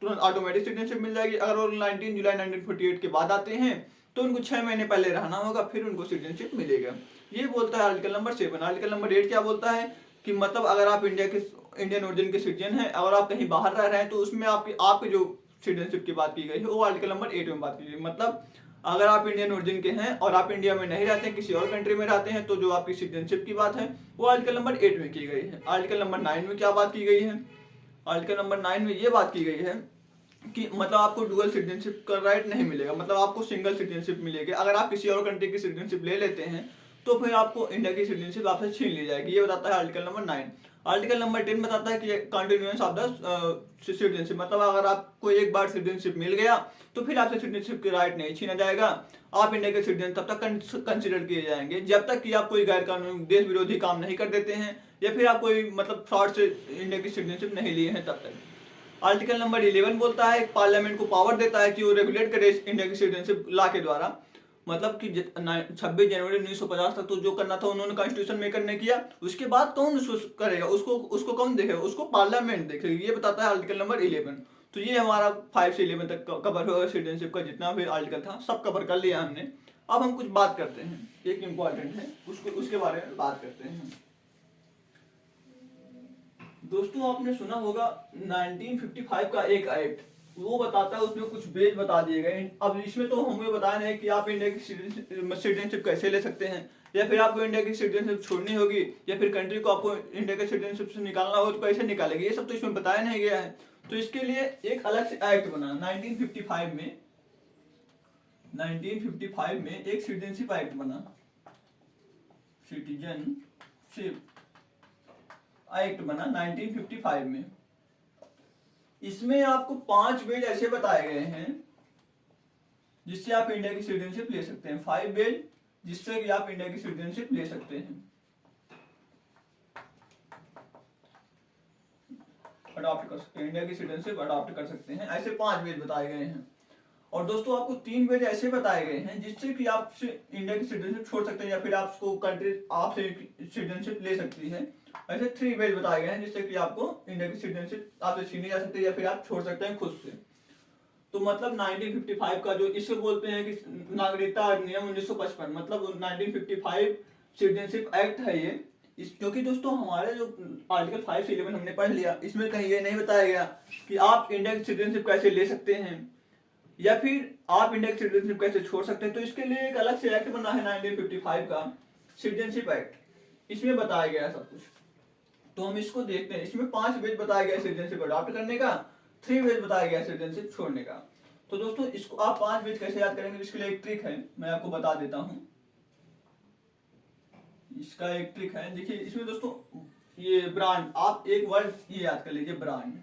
S1: तुरंत ऑटोमेटिक सिटीजनशिप मिल जाएगी। अगर वो 19 जुलाई 1948 के बाद आते हैं तो उनको 6 महीने पहले रहना होगा, फिर उनको सिटीजनशिप मिलेगा। ये बोलता है आर्टिकल नंबर 7। आर्टिकल नंबर 8 क्या बोलता है कि मतलब अगर आप इंडियन ओरिजिन के सिटीजन हैं और आप कहीं बाहर रह रहे हैं तो उसमें आपकी जो सिटीजनशिप की बात की गई है वो आर्टिकल नंबर 8 में बात की गई। मतलब अगर आप इंडियन ओरिजिन के हैं और आप इंडिया में नहीं रहते हैं, किसी और कंट्री में रहते हैं, तो जो आपकी सिटीजनशिप की बात है वो आर्टिकल नंबर 8 में की गई है। आर्टिकल नंबर 9 में क्या बात की गई है, आर्टिकल नंबर 9 में ये बात की गई है कि मतलब आपको डुअल सिटीजनशिप का राइट नहीं मिलेगा, मतलब आपको सिंगल सिटीजनशिप मिलेगी। अगर आप किसी और कंट्री की सिटीजनशिप ले लेते हैं तो फिर आपको इंडिया की सिटीजनशिप आपसे छीन ली जाएगी, ये बताता है आर्टिकल नंबर 9। आर्टिकल नंबर 10 बताता है कि कंटिन्यूएंस ऑफ द सिटीजनशिप, मतलब अगर आपको एक बार सिटीजनशिप मिल गया तो फिर आपसे सिटीजनशिप की राइट नहीं छीना जाएगा। आप इंडिया के सिटीजन तब तक कंसिडर किए जाएंगे जब तक कि आप कोई गैर कानूनी देश विरोधी काम नहीं कर देते हैं या फिर आप कोई मतलब फ्रॉड से इंडिया की सिटीजनशिप नहीं लिए हैं तब तक। आर्टिकल नंबर 11 बोलता है पार्लियामेंट को पावर देता है कि वो रेगुलेट करे इंडिया की सिटीजनशिप लॉ के द्वारा। मतलब कि 26 जनवरी 1950 तक तो जो करना था उन्होंने कॉन्स्टिट्यूशन मेकर ने किया, उसके बाद कौन उसको करेगा, उसको कौन देखेगा, उसको पार्लियामेंट देखेगी, ये बताता है आर्टिकल नंबर 11। तो ये हमारा 5 से 11 तक कवर होगा, सिटीजनशिप का जितना भी आर्टिकल था सब कवर कर लिया हमने। अब हम कुछ बात करते हैं, एक इम्पॉर्टेंट है उसके बारे में बात करते हैं। दोस्तों आपने सुना होगा 1955 का एक एक्ट, वो बताता है, उसमें कुछ बेज बता दिए गए। अब इसमें तो हमें बताया नहीं कि आप इंडिया की सिटीजनशिप कैसे ले सकते हैं या फिर आपको इंडिया की सिटीजनशिप छोड़नी होगी या फिर कंट्री को आपको इंडिया के सिटीजनशिप से निकालना हो तो कैसे निकालेगी, ये सब तो इसमें बताया नहीं गया है। तो इसके लिए एक अलग से एक्ट बना 1955 में एक सिटीजनशिप एक्ट बना, सिटीजनशिप एक्ट बना 1955 में। इसमें आपको 5 बेज ऐसे बताए गए हैं जिससे आप इंडिया की सिटीजनशिप ले सकते हैं, 5 बेज जिससे कि आप इंडिया की सिटीजनशिप ले सकते हैं, अडॉप्ट कर सकते हैं, इंडिया की सिटीजनशिप अडॉप्ट कर सकते हैं। ऐसे 5 बेज बताए गए हैं। और दोस्तों आपको 3 बेज ऐसे बताए गए हैं जिससे कि आप इंडिया की सिटीजनशिप छोड़ सकते हैं या फिर आपको कंट्री आपसे सिटीजनशिप ले सकती है। ऐसे 3 बेज बताए गए हैं जिससे कि आपको इंडिया की सिटीजनशिप आपसे छीनी जा सकती है या फिर आप छोड़ सकते हैं खुद से। तो मतलब 1955 का जो इसे बोलते हैं कि नागरिकता अधिनियम 1955, मतलब 1955 सिटीजनशिप एक्ट है ये। क्योंकि दोस्तों हमारे जो आर्टिकल 5 से 11 हमने पढ़ लिया, इसमें कहीं ये नहीं बताया गया कि आप इंडिया की सिटीजनशिप कैसे ले सकते हैं या फिर आप इंडिया की सिटीजनशिप कैसे छोड़ सकते हैं। तो इसके लिए एक अलग से एक्ट बना है 1955 का सिटीजनशिप एक्ट, इसमें बताया गया है सब कुछ। तो हम इसको देखते हैं। इसमें 5 वेज बताया गया सिटीजनशिप अडॉप्ट करने का, 3 वेज बताया गया सिटीजनशिप छोड़ने का। तो दोस्तों इसको आप 5 वेज कैसे याद करेंगे, इसके लिए एक ट्रिक है, मैं आपको बता देता हूं। इसका एक ट्रिक है, देखिए इसमें दोस्तों ये ब्रांड, आप एक वर्ड ये याद कर लीजिए, ब्रांड।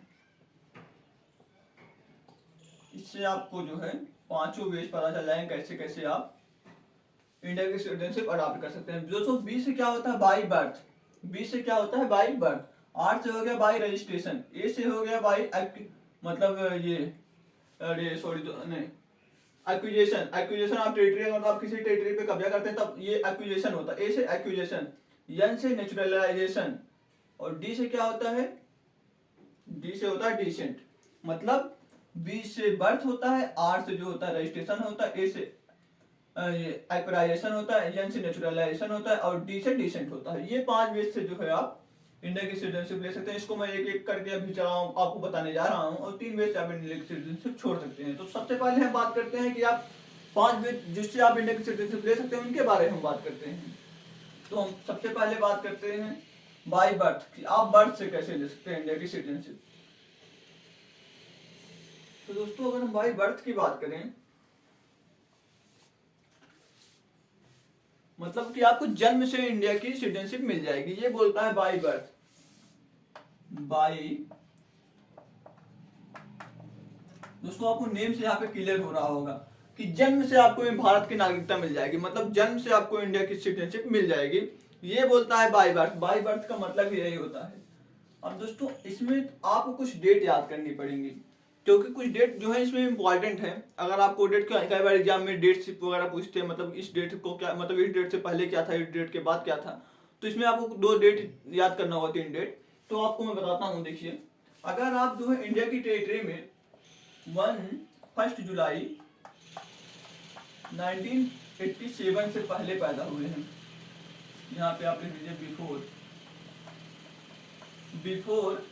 S1: इससे आपको जो है 5 वेज पता चल जाएंगे कैसे कैसे आप इंडिया की सिटीजनशिप अडॉप्ट कर सकते हैं। दोस्तों बी से क्या होता है, बाई बर्थ। बी से क्या होता है, बाई बर्थ। आर से हो गया बाई रजिस्ट्रेशन। ए से हो गया बाई मतलब ये, अरे सॉरी नहीं, एक्विजिशन, एक्विजिशन आप टेरिटरी, अगर आप किसी टेरिटरी पे कब्जा करते हैं तब ये एक्विजिशन होता है। ए से एक्विजिशन, एन से नेचुरलाइजेशन, और डी से क्या होता है, डी से होता है डिसेंट। मतलब बी से बर्थ होता है, आर से जो होता है रजिस्ट्रेशन होता है, ए से एक्वाइजेशन होता है, एन से नेचुरलाइजेशन होता है, और डी से डिसेंट होता है। ये 5 वेज से जो है आप इंडिया की सिटीजनशिप ले सकते हैं। इसको मैं एक एक करके अभी आपको बताने जा रहा हूँ, और 3 वेज से आप इंडिया की सिटीजनशिप छोड़ सकते हैं। तो सबसे पहले हम बात करते हैं कि आप 5 वेज जिससे आप इंडिया की सिटीजनशिप ले सकते हैं उनके बारे में हम बात करते हैं। तो हम सबसे पहले बात करते हैं बाय बर्थ, कि आप बर्थ से कैसे ले सकते हैं इंडिया की सिटीजनशिप। तो दोस्तों अगर हम बाय बर्थ की बात करें, मतलब कि आपको जन्म से इंडिया की सिटीजनशिप मिल जाएगी, ये बोलता है बाय बर्थ। बाय, दोस्तों आपको नेम से यहाँ पे क्लियर हो रहा होगा कि जन्म से आपको भारत की नागरिकता मिल जाएगी, मतलब जन्म से आपको इंडिया की सिटीजनशिप मिल जाएगी, ये बोलता है बाय बर्थ। बाय बर्थ का मतलब यही होता है। अब दोस्तों इसमें आपको कुछ डेट याद करनी पड़ेंगी, क्योंकि कुछ डेट जो है इसमें इंपॉर्टेंट है। अगर आपको डेट कई बार एग्जाम में डेट वगैरह पूछते हैं, मतलब इस डेट को क्या, मतलब इस डेट से पहले क्या था, इस डेट के बाद क्या था, तो इसमें आपको 2 डेट याद करना होगा, 3 डेट। तो आपको मैं बताता हूँ, देखिए अगर आप जो है इंडिया की टेरिटरी में 1 जुलाई 1987 से पहले पैदा हुए हैं, यहाँ पे आप लिख लीजिए बिफोर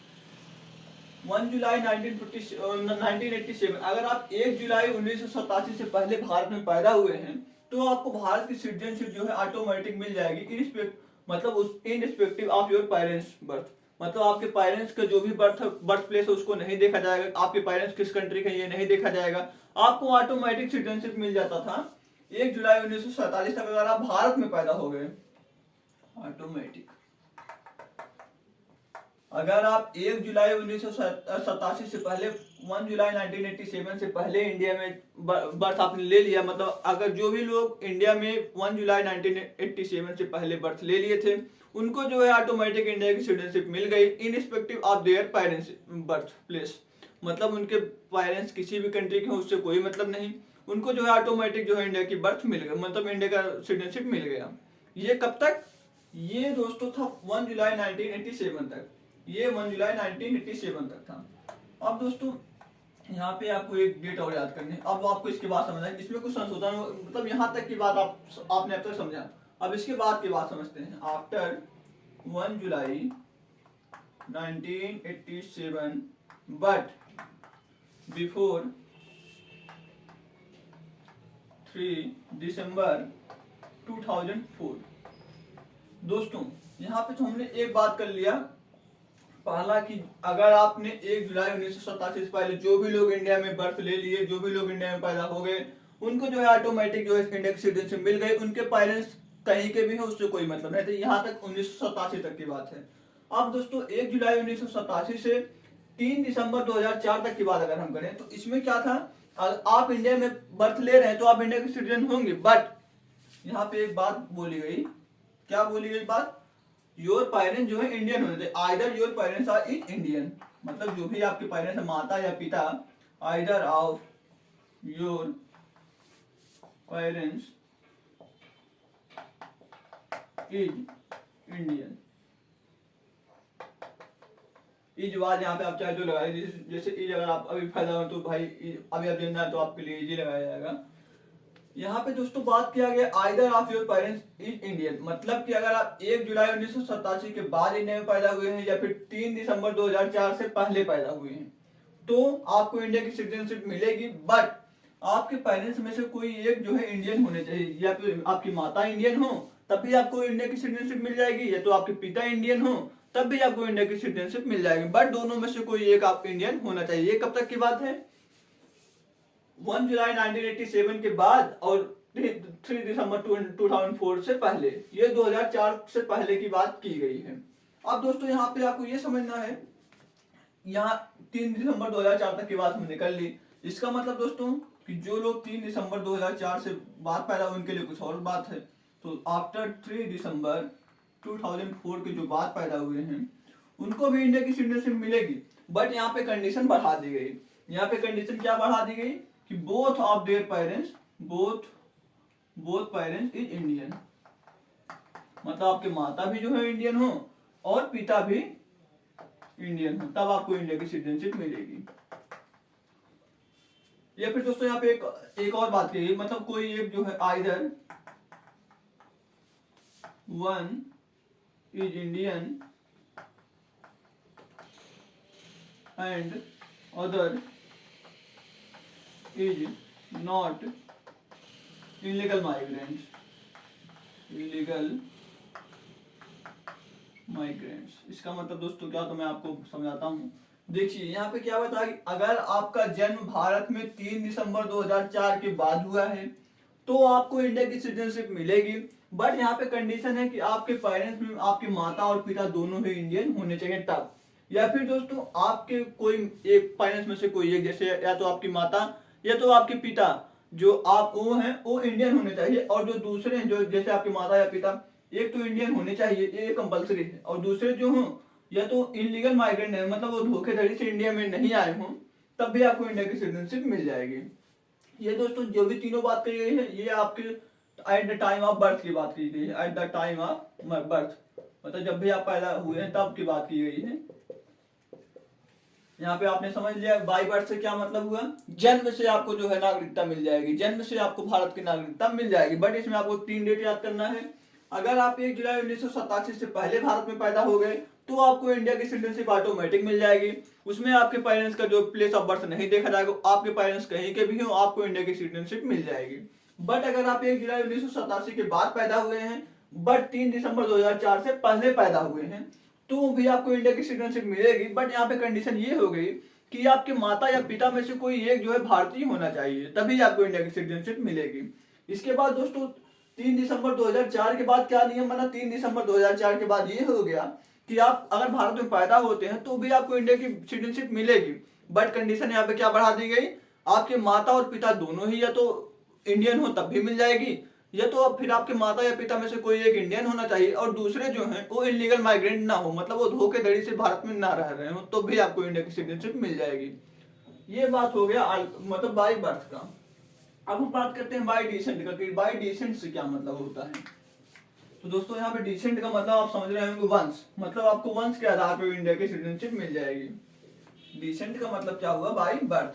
S1: 1 जुलाई 1987। अगर आप 1 जुलाई 1987 से पहले भारत में पैदा हुए हैं तो आपको भारत की सिटीजनशिप जो है ऑटोमेटिक मिल जाएगी, मतलब इनरिस्पेक्टिव ऑफ योर पेरेंट्स बर्थ। मतलब आपके पेरेंट्स का जो भी बर्थ प्लेस है उसको नहीं देखा जाएगा, आपके पेरेंट्स किस कंट्री के ये नहीं देखा जाएगा, आपको ऑटोमेटिक सिटीजनशिप मिल जाता था 1 जुलाई 1947 तक अगर आप भारत में पैदा हो गए ऑटोमेटिक। अगर आप 1 जुलाई 1987 से पहले 1 जुलाई 1987 से पहले इंडिया में बर्थ आपने ले लिया, मतलब अगर जो भी लोग इंडिया में 1 जुलाई 1987 से पहले बर्थ ले लिए थे उनको जो है ऑटोमेटिक इंडिया की सिटीजनशिप मिल गई, irrespective of their parents birth place. मतलब उनके पेरेंट्स किसी भी कंट्री के हों उससे कोई मतलब नहीं, उनको जो है ऑटोमेटिक जो है इंडिया की बर्थ मिल गई, मतलब इंडिया का सिटीजनशिप मिल गया। ये कब तक, ये दोस्तों था 1 जुलाई 1987 तक, ये 1 जुलाई 1987 तक था। अब दोस्तों यहाँ पे आपको एक डेट और याद करनी है। अब आपको इसके बाद समझना है, इसमें कुछ संशोधन, मतलब यहाँ तक की बात आपने अब तक समझा। अब इसके बाद की बात समझते हैं। आफ्टर 1 जुलाई 1987 बट बिफोर 3 दिसंबर 2004। दोस्तों यहाँ पे तो हमने एक बात कर लिया, पहला कि अगर आपने 1 जुलाई 1987 से पहले जो भी लोग इंडिया में बर्थ ले लिए, जो भी लोग इंडिया में पैदा हो गए, उनको जो है ऑटोमेटिक जो है इंडिया की सिटीजनशिप मिल गई, उनके पेरेंट्स कहीं के भी हैं उससे कोई मतलब नहीं। तो यहाँ तक 1987 तक की बात है। अब दोस्तों 1 जुलाई 1987 से 3 दिसंबर 2004 तक की बात अगर हम करें तो इसमें क्या था, आप इंडिया में बर्थ ले रहे हैं तो आप इंडिया के सिटीजन होंगे, बट यहाँ पे एक बात बोली गई, क्या बोली गई बात, योर पेरेंट्स जो है इंडियन होने चाहिए, either your parents are in Indian, मतलब जो भी आपके पेरेंट्स है माता या पिता, either of your parents is Indian. इज बात यहाँ पे आप चाहे जो लगाए, जैसे इज अगर आप अभी फायदा हो तो भाई अभी आप जानना है तो आपके लिए इजी लगाया जाएगा। यहाँ पे दोस्तों बात किया गया either of your parents is Indian, मतलब कि अगर आप 1 जुलाई 1987 के बाद इंडिया में पैदा हुए हैं या फिर 3 दिसंबर 2004 से पहले पैदा हुए हैं तो आपको इंडिया की सिटीजनशिप मिलेगी, बट आपके पेरेंट्स में से कोई एक जो है इंडियन होने चाहिए, या फिर आपकी माता इंडियन हो तब भी आपको इंडिया की सिटीजनशिप मिल जाएगी, या तो आपके पिता इंडियन हो तब भी आपको इंडिया की सिटीजनशिप मिल जाएगी, बट दोनों में से कोई एक आप इंडियन होना चाहिए। ये कब तक की बात है, 1 जुलाई 1987 के बाद और 3 दिसंबर 2004 से पहले, ये 2004 से पहले की बात की गई है। अब दोस्तों यहाँ पे आपको ये समझना है, यहाँ 3 दिसंबर 2004 तक की बात हमने कर ली, इसका मतलब दोस्तों कि जो लोग 3 दिसंबर 2004 से बाद पैदा हुए उनके लिए कुछ और बात है। तो आफ्टर 3 दिसंबर 2004 के जो बाद पैदा हुए हैं उनको भी इंडिया की सिटीजनशिप मिलेगी, बट यहाँ पे कंडीशन बढ़ा दी गई। यहाँ पे कंडीशन क्या बढ़ा दी गई कि both of their parents both parents is Indian, मतलब आपके माता भी जो है इंडियन हो और पिता भी इंडियन हो, तब आपको इंडिया की सिटीजनशिप मिलेगी। या फिर दोस्तों यहाँ पे एक और बात कही, मतलब कोई एक जो है either one is Indian and other is not illegal migrants. इसका मतलब दोस्तों क्या, तो मैं आपको समझाता हूँ। देखिए यहाँ पे क्या बता कि अगर आपका जन्म भारत में 3 दिसंबर 2004 के बाद हुआ है तो आपको इंडिया की सिटीजनशिप मिलेगी। बट यहाँ पे कंडीशन है कि आपके पेरेंट्स में आपके माता और पिता दोनों ही इंडियन होने चाहिए तब। या फिर दोस्तों आपके कोई एक पेरेंट्स में से कोई एक, जैसे या तो आपकी माता या तो आपके पिता जो आप वो हैं वो इंडियन होने चाहिए, और जो दूसरे हैं जो जैसे आपके माता या पिता एक तो इंडियन होने चाहिए, ये कंपलसरी है, और दूसरे जो हों या तो इनलीगल माइग्रेंट है, मतलब वो धोखेधड़ी से इंडिया में नहीं आए हों, तब भी आपको इंडिया की सिटीजनशिप मिल जाएगी। ये दोस्तों जो भी तीनों बात कही गई है ये आपके at the time of birth की बात की गई है, at the time of birth, मतलब जब भी आप पैदा हुए हैं तब की बात की गई है। यहाँ पे आपने समझ लिया बाई बर्थ से क्या मतलब हुआ, जन्म से आपको जो है नागरिकता मिल जाएगी, जन्म से आपको भारत की नागरिकता मिल जाएगी। बट इसमें आपको 3 डेट याद करना है। अगर आप 1 जुलाई 1987 से पहले भारत में पैदा हो गए तो आपको इंडिया की सिटीजनशिप ऑटोमेटिक मिल जाएगी। उसमें आपके पेरेंट्स का जो प्लेस ऑफ बर्थ नहीं देखा जाएगा, आपके पेरेंट्स कहीं के भी हो आपको इंडिया की सिटीजनशिप मिल जाएगी। बट अगर आप 1 जुलाई 1987 के बाद पैदा हुए हैं बट 3 दिसंबर 2004 से पहले पैदा हुए हैं तो भी आपको इंडिया की सिटीजनशिप मिलेगी। बट यहाँ पे कंडीशन ये हो गई कि आपके माता या पिता में से कोई एक जो है भारतीय होना चाहिए, तभी आपको इंडिया की सिटीजनशिप मिलेगी। इसके बाद दोस्तों 3 दिसंबर 2004 के बाद क्या नियम बना, 3 दिसंबर 2004 के बाद ये हो गया कि आप अगर भारत में पैदा होते हैं तो भी आपको इंडिया की सिटीजनशिप मिलेगी। बट कंडीशन यहाँ पे क्या बढ़ा दी गई, आपके माता और पिता दोनों ही या तो इंडियन हो तब भी मिल जाएगी, या तो अब फिर आपके माता या पिता में से कोई एक इंडियन होना चाहिए और दूसरे जो हैं वो इलीगल माइग्रेंट ना हो, मतलब वो धोखेधड़ी से भारत में ना रह रहे हो, तो भी आपको इंडिया की सिटीजनशिप मिल जाएगी। ये बात हो गया मतलब बाई बर्थ का। अब हम बात करते हैं बाई डिसेंट का, कि बाई डिसेंट से क्या मतलब होता है। तो दोस्तों यहाँ पे डिसेंट का मतलब आप समझ रहे होंगे वंश, मतलब आपको वंश के आधार पर इंडिया की सिटीजनशिप मिल जाएगी। डिसेंट का मतलब क्या हुआ, बाई बर्थ,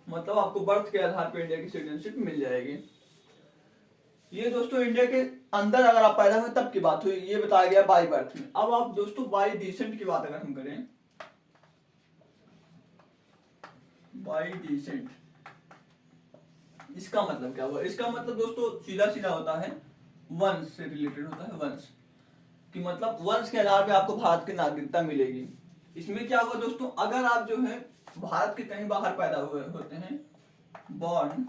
S1: मतलब आपको बर्थ के आधार पर इंडिया की सिटीजनशिप मिल जाएगी। ये दोस्तों इंडिया के अंदर अगर आप पैदा हुए तब की बात हुई, ये बताया गया बाई बर्थ में। अब आप दोस्तों बाई डिसेंट की बात अगर हम करें, बाई डिसेंट इसका मतलब क्या हुआ, इसका मतलब दोस्तों सीधा सीधा होता है वंश से रिलेटेड होता है, वंश कि मतलब वंश के आधार पे आपको भारत की नागरिकता मिलेगी। इसमें क्या हुआ दोस्तों, अगर आप जो है भारत के कहीं बाहर पैदा हुए होते हैं, born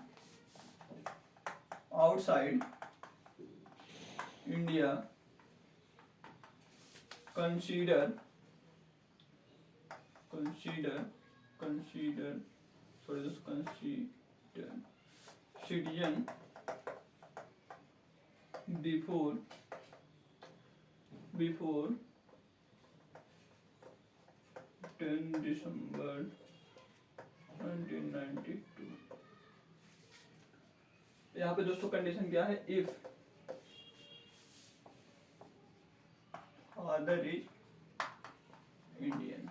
S1: outside India, consider citizen before 10 दिसंबर 1992। यहाँ पे दोस्तों कंडीशन क्या है, इफ फादर इज इंडियन।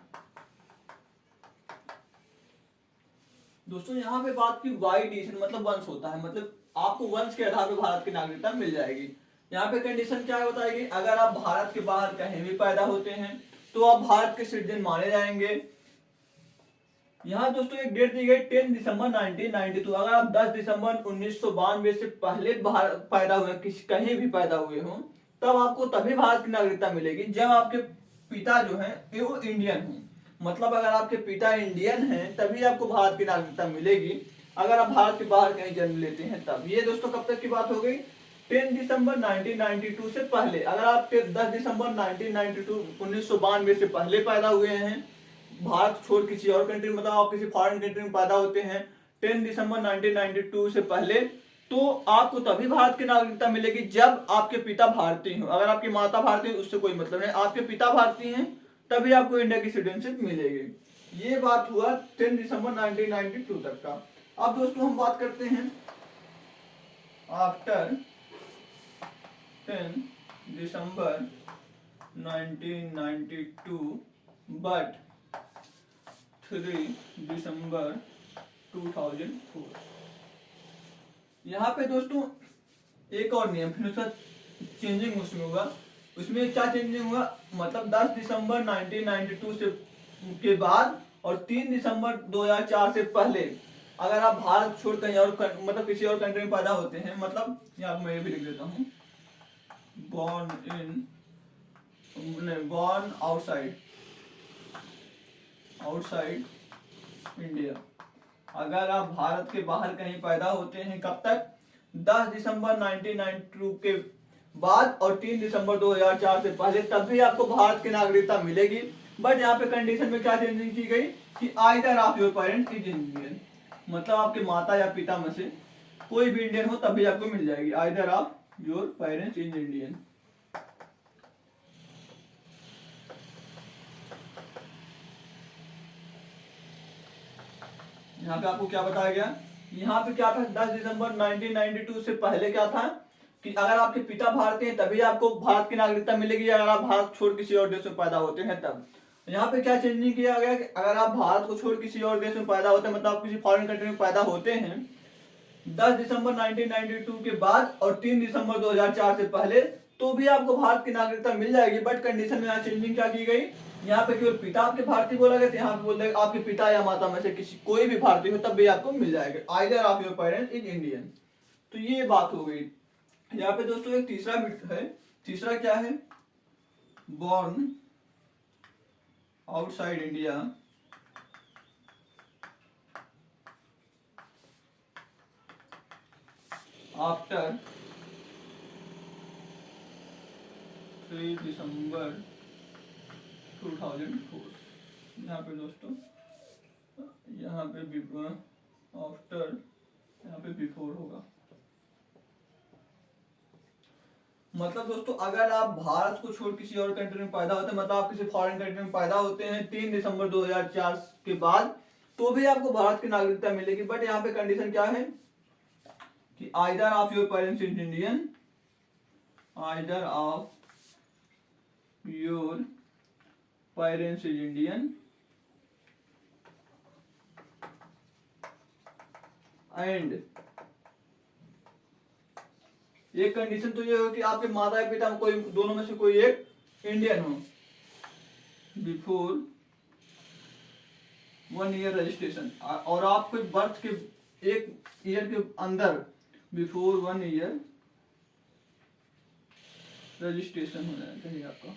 S1: दोस्तों यहाँ पे बात की वाई डिसेंट मतलब वंश होता है, मतलब आपको वंश के आधार पर भारत की नागरिकता मिल जाएगी। यहाँ पे कंडीशन क्या बताएगी, अगर आप भारत के बाहर कहीं भी पैदा होते हैं तो आप भारत के सिटीजन माने जाएंगे। यहाँ दोस्तों एक डेट दी गई 10 दिसंबर 1992। अगर आप 10 दिसंबर 1992 से पहले पैदा हुए, कहीं भी पैदा हुए हो, तब आपको तभी भारत की नागरिकता मिलेगी जब आपके पिता जो है वो इंडियन हो। मतलब अगर आपके पिता इंडियन हैं तभी आपको भारत की नागरिकता मिलेगी, अगर आप भारत के बाहर कहीं जन्म लेते हैं तब। ये दोस्तों कब तक की बात हो गई, 10 दिसंबर 1992 से पहले। अगर आप 10 दिसंबर 1992 से पहले पैदा हुए हैं, भारत छोड़ किसी और कंट्री, मतलब आप किसी फॉरेन कंट्री में पैदा होते हैं 10 दिसंबर 1992 से पहले, तो आपको तभी भारत की नागरिकता मिलेगी जब आपके पिता भारतीय हो। अगर आपकी माता भारतीय उससे कोई मतलब नहीं, आपके पिता भारतीय हैं तभी आपको इंडिया की सिटीजनशिप मिलेगी। ये बात हुआ 10 दिसंबर 1992 तक का। अब दोस्तों हम बात करते हैं आफ्टर 10 दिसंबर 1992 बट 3 दिसंबर 2004। यहाँ पे दोस्तों एक और नियम फिर उसका चेंजिंग उसमें हुआ। उसमें क्या चेंजिंग हुआ, मतलब 10 दिसंबर 1992 से के बाद और 3 दिसंबर 2004 से पहले अगर आप भारत छोड़ कहीं और मतलब किसी और कंट्री में पैदा होते हैं, मतलब यहाँ मैं ये भी लिख देता हूँ, born outside इंडिया। अगर आप भारत के बाहर कहीं पैदा होते हैं, कब तक, 10 दिसंबर 1992 के बाद और 3 दिसंबर 2004 से पहले, तब भी आपको भारत की नागरिकता मिलेगी। बट यहाँ पे कंडीशन में क्या चेंजिंग की गई कि either of your parents is Indian, मतलब आपके माता या पिता में से कोई भी इंडियन हो तब भी आपको मिल जाएगी, either of your parents is Indian. यहाँ पे आपको क्या बताया गया, यहाँ पे क्या था, 10 दिसंबर 1992 से पहले क्या था कि अगर आपके पिता भारतीय हैं तभी आपको भारत की नागरिकता मिलेगी, अगर आप भारत छोड़ किसी और देश में पैदा होते हैं तब। यहाँ पे क्या चेंजिंग किया गया कि अगर आप भारत को छोड़ किसी और देश में पैदा होते हैं, मतलब आप किसी फॉरेन कंट्री में पैदा होते हैं 10 दिसंबर 1992 के बाद और 3 दिसंबर 2004 से पहले, तो भी आपको भारत की नागरिकता मिल जाएगी। बट कंडीशन में यहाँ चेंजिंग क्या की गई, यहाँ पे केवल पिता आपके भारतीय बोला गया, यहाँ पे बोल रहे आपके पिता या माता में से किसी कोई भी भारतीय हो तब भी आपको मिल जाएगा, either of your parents is Indian. तो ये बात हो गई। यहाँ पे दोस्तों एक तीसरा बिट है, तीसरा क्या है, बॉर्न आउटसाइड इंडिया आफ्टर 3 दिसंबर 2004। यहाँ पे दोस्तों यहाँ पे आफ्टर यहाँ पे बिफोर होगा। मतलब दोस्तों अगर आप भारत को छोड़ किसी और कंट्री में पैदा होते हैं, मतलब आप किसी फॉरेन कंट्री में पैदा होते हैं 3 दिसंबर 2004 के बाद, तो भी आपको भारत की नागरिकता मिलेगी। बट यहाँ पे कंडीशन क्या है कि either of your parents is Indian, either of your parents is Indian and एक कंडीशन तो ये हो कि आपके माता या पिता में कोई दोनों में से कोई एक इंडियन हो बिफोर 1 ईयर रजिस्ट्रेशन, और आपके बर्थ के 1 ईयर के अंदर बिफोर 1 ईयर रजिस्ट्रेशन होना चाहिए आपका।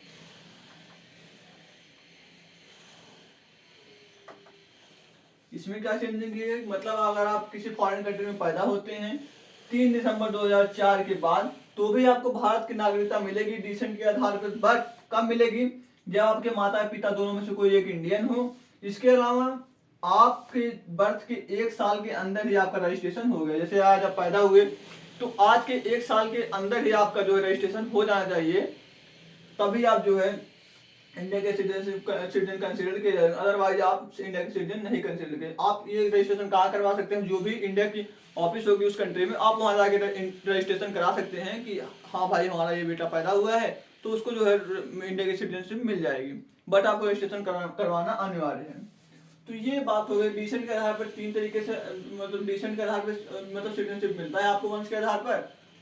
S1: इसमें क्या चेंजिंग है, मतलब अगर आप किसी फॉरेन कंट्री में पैदा होते हैं 3 दिसंबर 2004 के बाद, तो भी आपको भारत की नागरिकता मिलेगी डिसेंट के आधार पर। बट कब मिलेगी, जब आपके माता पिता दोनों में से कोई एक इंडियन हो। इसके अलावा आपके बर्थ के 1 साल के अंदर ही आपका रजिस्ट्रेशन हो गया। जैसे आज आप पैदा हुए तो आज के 1 साल के अंदर ही आपका जो है रजिस्ट्रेशन हो जाना चाहिए, तभी आप जो है इंडिया के सिटीजन कंसिडर किए जाएंगे, अदरवाइज आप इंडिया के सिटीजन नहीं कंसिडर किए। आप ये रजिस्ट्रेशन कहाँ करवा सकते हैं, जो भी इंडिया की ऑफिस होगी उस कंट्री में, आप वहां जाके रजिस्ट्रेशन करा सकते हैं कि हाँ भाई हमारा ये बेटा पैदा हुआ है, तो उसको जो है इंडिया की सिटीजनशिप मिल जाएगी। बट आपको रजिस्ट्रेशन करवाना अनिवार्य है। तो ये बात हो गई डिसेंट के आधार पर। 3 तरीके से मतलब डिसेंट के आधार पर मतलब सिटीजनशिप मिलता है आपको वंश के आधार पर।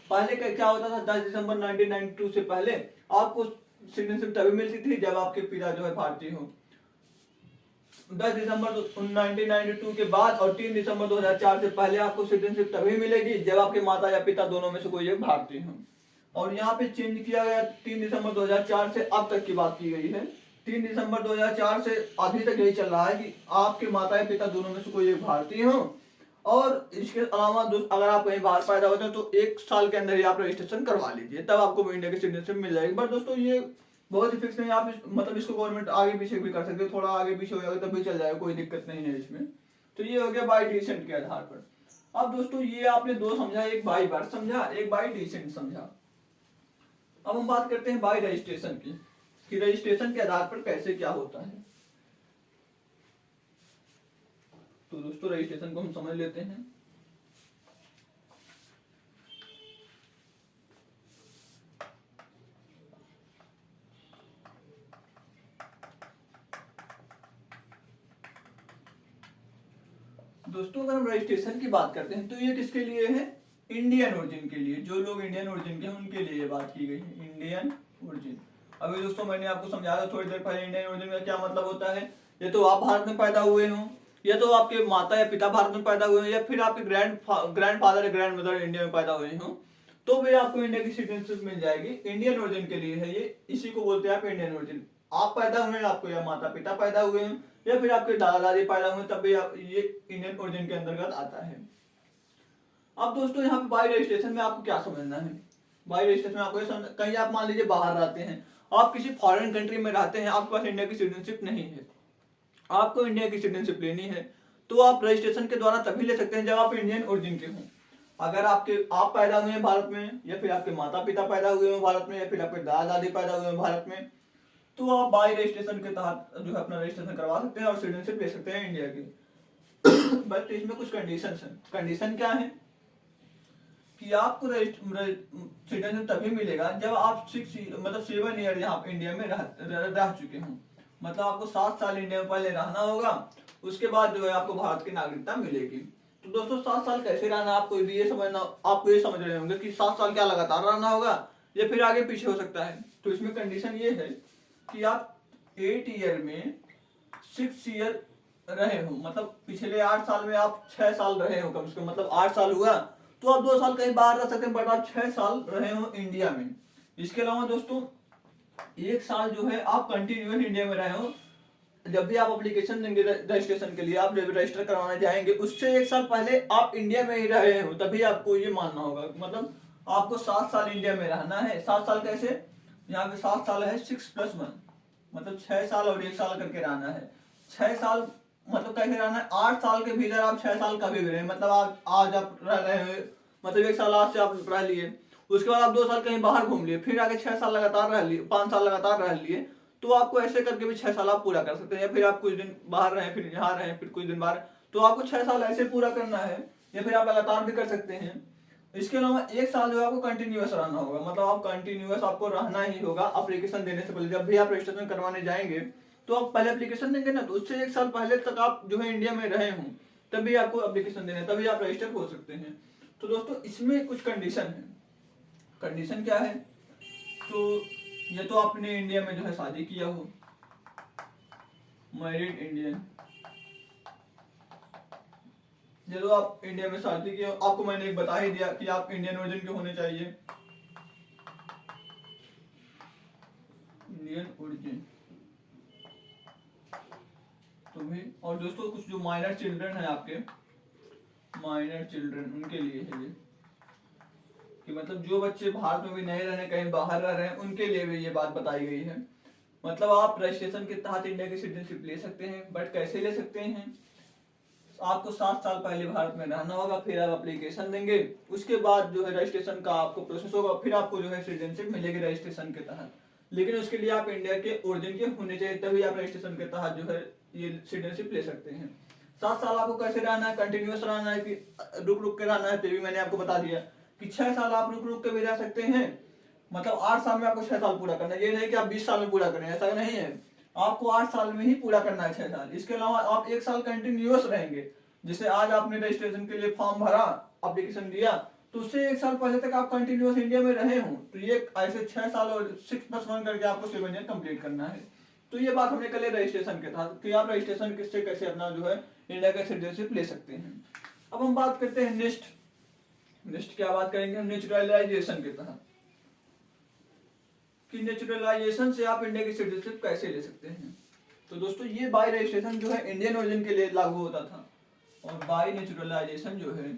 S1: पहले क्या होता था, 10 दिसंबर 1992 से पहले आपको सिटीजनशिप तभी मिलती थी जब आपके पिता जो है भारतीय हो। 10 दिसंबर 1992 के बाद और 3 दिसंबर 2004 से पहले आपको सिटीजनशिप तभी मिलेगी जब आपके माता या पिता दोनों में से कोई एक भारतीय हो। और यहाँ पे चेंज किया गया 3 दिसंबर 2004 से अब तक की बात की गई है। 3 दिसंबर 2004 से अभी तक यही चल रहा है कि आपके माता या पिता दोनों में से कोई एक भारतीय हो। और इसके अलावा अगर आप कहीं बाहर पैदा होते हैं तो 1 साल के अंदर ही आप रजिस्ट्रेशन करवा लीजिए, तब आपको इंडिया की सिटीजनशिप मिल जाएगी। बट दोस्तों ये बहुत ही फिक्स नहीं, आप मतलब इसको गवर्नमेंट आगे पीछे भी कर सकते हो, थोड़ा आगे पीछे हो जाएगा तब भी चल जाएगा, कोई दिक्कत नहीं है इसमें। तो ये हो गया बाई डिसेंट के आधार पर। अब दोस्तों ये आपने 2 समझा, एक बाई बर्थ समझा, एक बाई डिसेंट समझा। अब हम बात करते हैं बाई रजिस्ट्रेशन की, कि रजिस्ट्रेशन के आधार पर कैसे क्या होता है। तो दोस्तों रजिस्ट्रेशन को हम समझ लेते हैं। दोस्तों अगर हम रजिस्ट्रेशन की बात करते हैं तो ये किसके लिए है? इंडियन ओरिजिन के लिए। जो लोग इंडियन ओरिजिन के हैं उनके लिए ये बात की गई है, इंडियन ओरिजिन। अभी दोस्तों मैंने आपको समझाया थोड़ी देर पहले इंडियन ओरिजिन का क्या मतलब होता है। ये तो आप भारत में पैदा हुए हो, या तो आपके माता या पिता भारत में पैदा हुए हो, या फिर आपके ग्रैंड फादर या ग्रैंड मदर इंडिया में पैदा हुए हो, तो भी आपको इंडिया की सिटीजनशिप मिल जाएगी। इंडियन ओरिजिन के लिए है ये, इसी को बोलते हैं आप इंडियन ओरिजिन। आप पैदा हुए हैं, आपको या माता पिता पैदा हुए हैं, या फिर आपके दादा दादी पैदा हुए, तब भी आप ये इंडियन ओरिजिन के अंतर्गत आता है। अब दोस्तों यहाँ पे बाई रजिस्ट्रेशन में आपको क्या समझना है? बाई रजिस्ट्रेशन में आपको कहीं आप मान लीजिए बाहर रहते हैं, आप किसी फॉरेन कंट्री में रहते हैं, आपके पास इंडिया की सिटीजनशिप नहीं है, आपको इंडिया की सिटीजनशिप लेनी है, तो आप रजिस्ट्रेशन के द्वारा तभी ले सकते हैं जब आप इंडियन ओरिजिन के हों। अगर आप पैदा हुए हैं भारत में, या फिर आपके माता पिता पैदा हुए हैं भारत में, या फिर आपके दादा दादी पैदा हुए हैं भारत में, तो आप बाई रजिस्ट्रेशन के तहत जो है अपना रजिस्ट्रेशन करवा सकते हैं और सिटीजनशिप ले सकते हैं इंडिया की। बट इसमें कुछ कंडीशन है। कंडीशन क्या है कि आपको सिटीजनशिप तभी मिलेगा जब आप 7 ईयर यहाँ इंडिया में रह चुके हों। मतलब आपको 7 साल इंडिया में पहले रहना होगा, उसके बाद जो है आपको भारत की नागरिकता मिलेगी। तो दोस्तों 7 साल कैसे रहना, आपको ये समझ रहे होंगे कि 7 साल क्या लगातार रहना होगा या फिर आगे पीछे हो सकता है। तो इसमें कंडीशन ये है कि आप 8 ईयर में 6 ईयर रहे हो, मतलब पिछले 8 साल में आप 6 साल रहे हो कम से कम, मतलब 8 साल हुआ तो आप 2 साल कहीं बाहर रह सकते हैं, बट आप 6 साल रहे हो इंडिया में। इसके अलावा दोस्तों 1 साल जो है आप कंटिन्यूअस इंडिया में रहे हो। जब भी आप एप्लीकेशन देंगे रजिस्ट्रेशन के लिए, आप जब रजिस्टर करवाने जाएंगे उससे 1 साल पहले आप इंडिया में ही रहे हो, तभी आपको ये मानना होगा। मतलब आपको 7 साल इंडिया में रहना है। 7 साल कैसे? यहाँ पे 7 साल है 6+1, मतलब 6 साल और 1 साल करके रहना है। 6 साल मतलब कैसे रहना है? 8 साल के भीतर आप 6 साल कभी भी रहे, मतलब आज आप रह रहे हो, मतलब 1 साल आज से आप रह लिए, उसके बाद आप 2 साल कहीं बाहर घूम लिए, फिर आगे 6 साल लगातार रह लिए, 5 साल लगातार रह लिए, तो आपको ऐसे करके भी 6 साल आप पूरा कर सकते हैं। या फिर आप कुछ दिन बाहर रहे, फिर यहाँ रहे, फिर कुछ दिन बाहर, तो आपको 6 साल ऐसे पूरा करना है, या फिर आप लगातार भी कर सकते हैं। इसके अलावा 1 साल जो है आपको कंटिन्यूअस रहना होगा, मतलब आप कंटिन्यूअस आपको रहना ही होगा एप्लीकेशन देने से पहले। जब भी आप रजिस्ट्रेशन करवाने जाएंगे तो आप पहले एप्लीकेशन देंगे ना, तो उससे 1 साल पहले तक आप जो है इंडिया में रहे हों, तभी आपको एप्लीकेशन देना है, तभी आप रजिस्टर हो सकते हैं। तो दोस्तों इसमें कुछ कंडीशन है। कंडीशन क्या है? तो ये तो आपने इंडिया में जो है शादी किया हो, मैरिड इंडियन, ये तो आप इंडिया में शादी किया हो, आपको मैंने एक बता ही दिया कि आप इंडियन ओरिजिन के होने चाहिए, इंडियन ओरिजिन तो भी। और दोस्तों कुछ जो माइनर चिल्ड्रन है आपके, माइनर चिल्ड्रन, उनके लिए है ये कि मतलब जो बच्चे भारत में भी नहीं रह रहे, कहीं बाहर रह रहे हैं, उनके लिए भी ये बात बताई गई है। मतलब आप रजिस्ट्रेशन के तहत इंडिया की सिटीजनशिप ले सकते हैं, बट कैसे ले सकते हैं? आपको 7 साल पहले भारत में रहना होगा, फिर आप एप्लीकेशन देंगे, उसके बाद जो है रजिस्ट्रेशन का आपको प्रोसेस होगा, फिर आपको जो है सिटीजनशिप मिलेगी रजिस्ट्रेशन के तहत। लेकिन उसके लिए आप इंडिया के ओरिजिन के होने चाहिए, तभी आप रजिस्ट्रेशन के तहत जो है ये सिटीजनशिप ले सकते हैं। 7 साल आपको कैसे रहना है? कंटिन्यूअस रहना है कि रुक रुक के रहना है? तो भी मैंने आपको बता दिया कि 6 साल आप रुक रुक के भी रह सकते हैं, मतलब 8 साल में आपको 6 साल पूरा करना है। ये नहीं कि आप 20 साल में पूरा करें, ऐसा नहीं है, आपको 8 साल में ही पूरा करना है 6 साल। इसके अलावा आप 1 साल कंटिन्यूअस रहेंगे। जैसे आज आपने रजिस्ट्रेशन के लिए फॉर्म भरा, एप्लीकेशन दिया, तो उससे 1 साल पहले तक आप कंटिन्यूअस इंडिया में रहे हों, तो ये ऐसे 6 साल और 6+1 करके आपको 7 ईयर कंप्लीट करना है। तो ये बात हमने कल रजिस्ट्रेशन के था कि आप रजिस्ट्रेशन किससे कैसे अपना जो है इंडिया का सिटीजनशिप ले सकते हैं। अब हम बात करते हैं नेक्स्ट क्या बात करेंगे हम? नेचुरलाइजेशन के तहत, कि नेचुरलाइजेशन से आप इंडिया की सिटीजनशिप कैसे ले सकते हैं। तो दोस्तों ये बाय रजिस्ट्रेशन जो है इंडियन ओरिजिन के लिए लागू होता था, और बाय नेचुरलाइजेशन जो है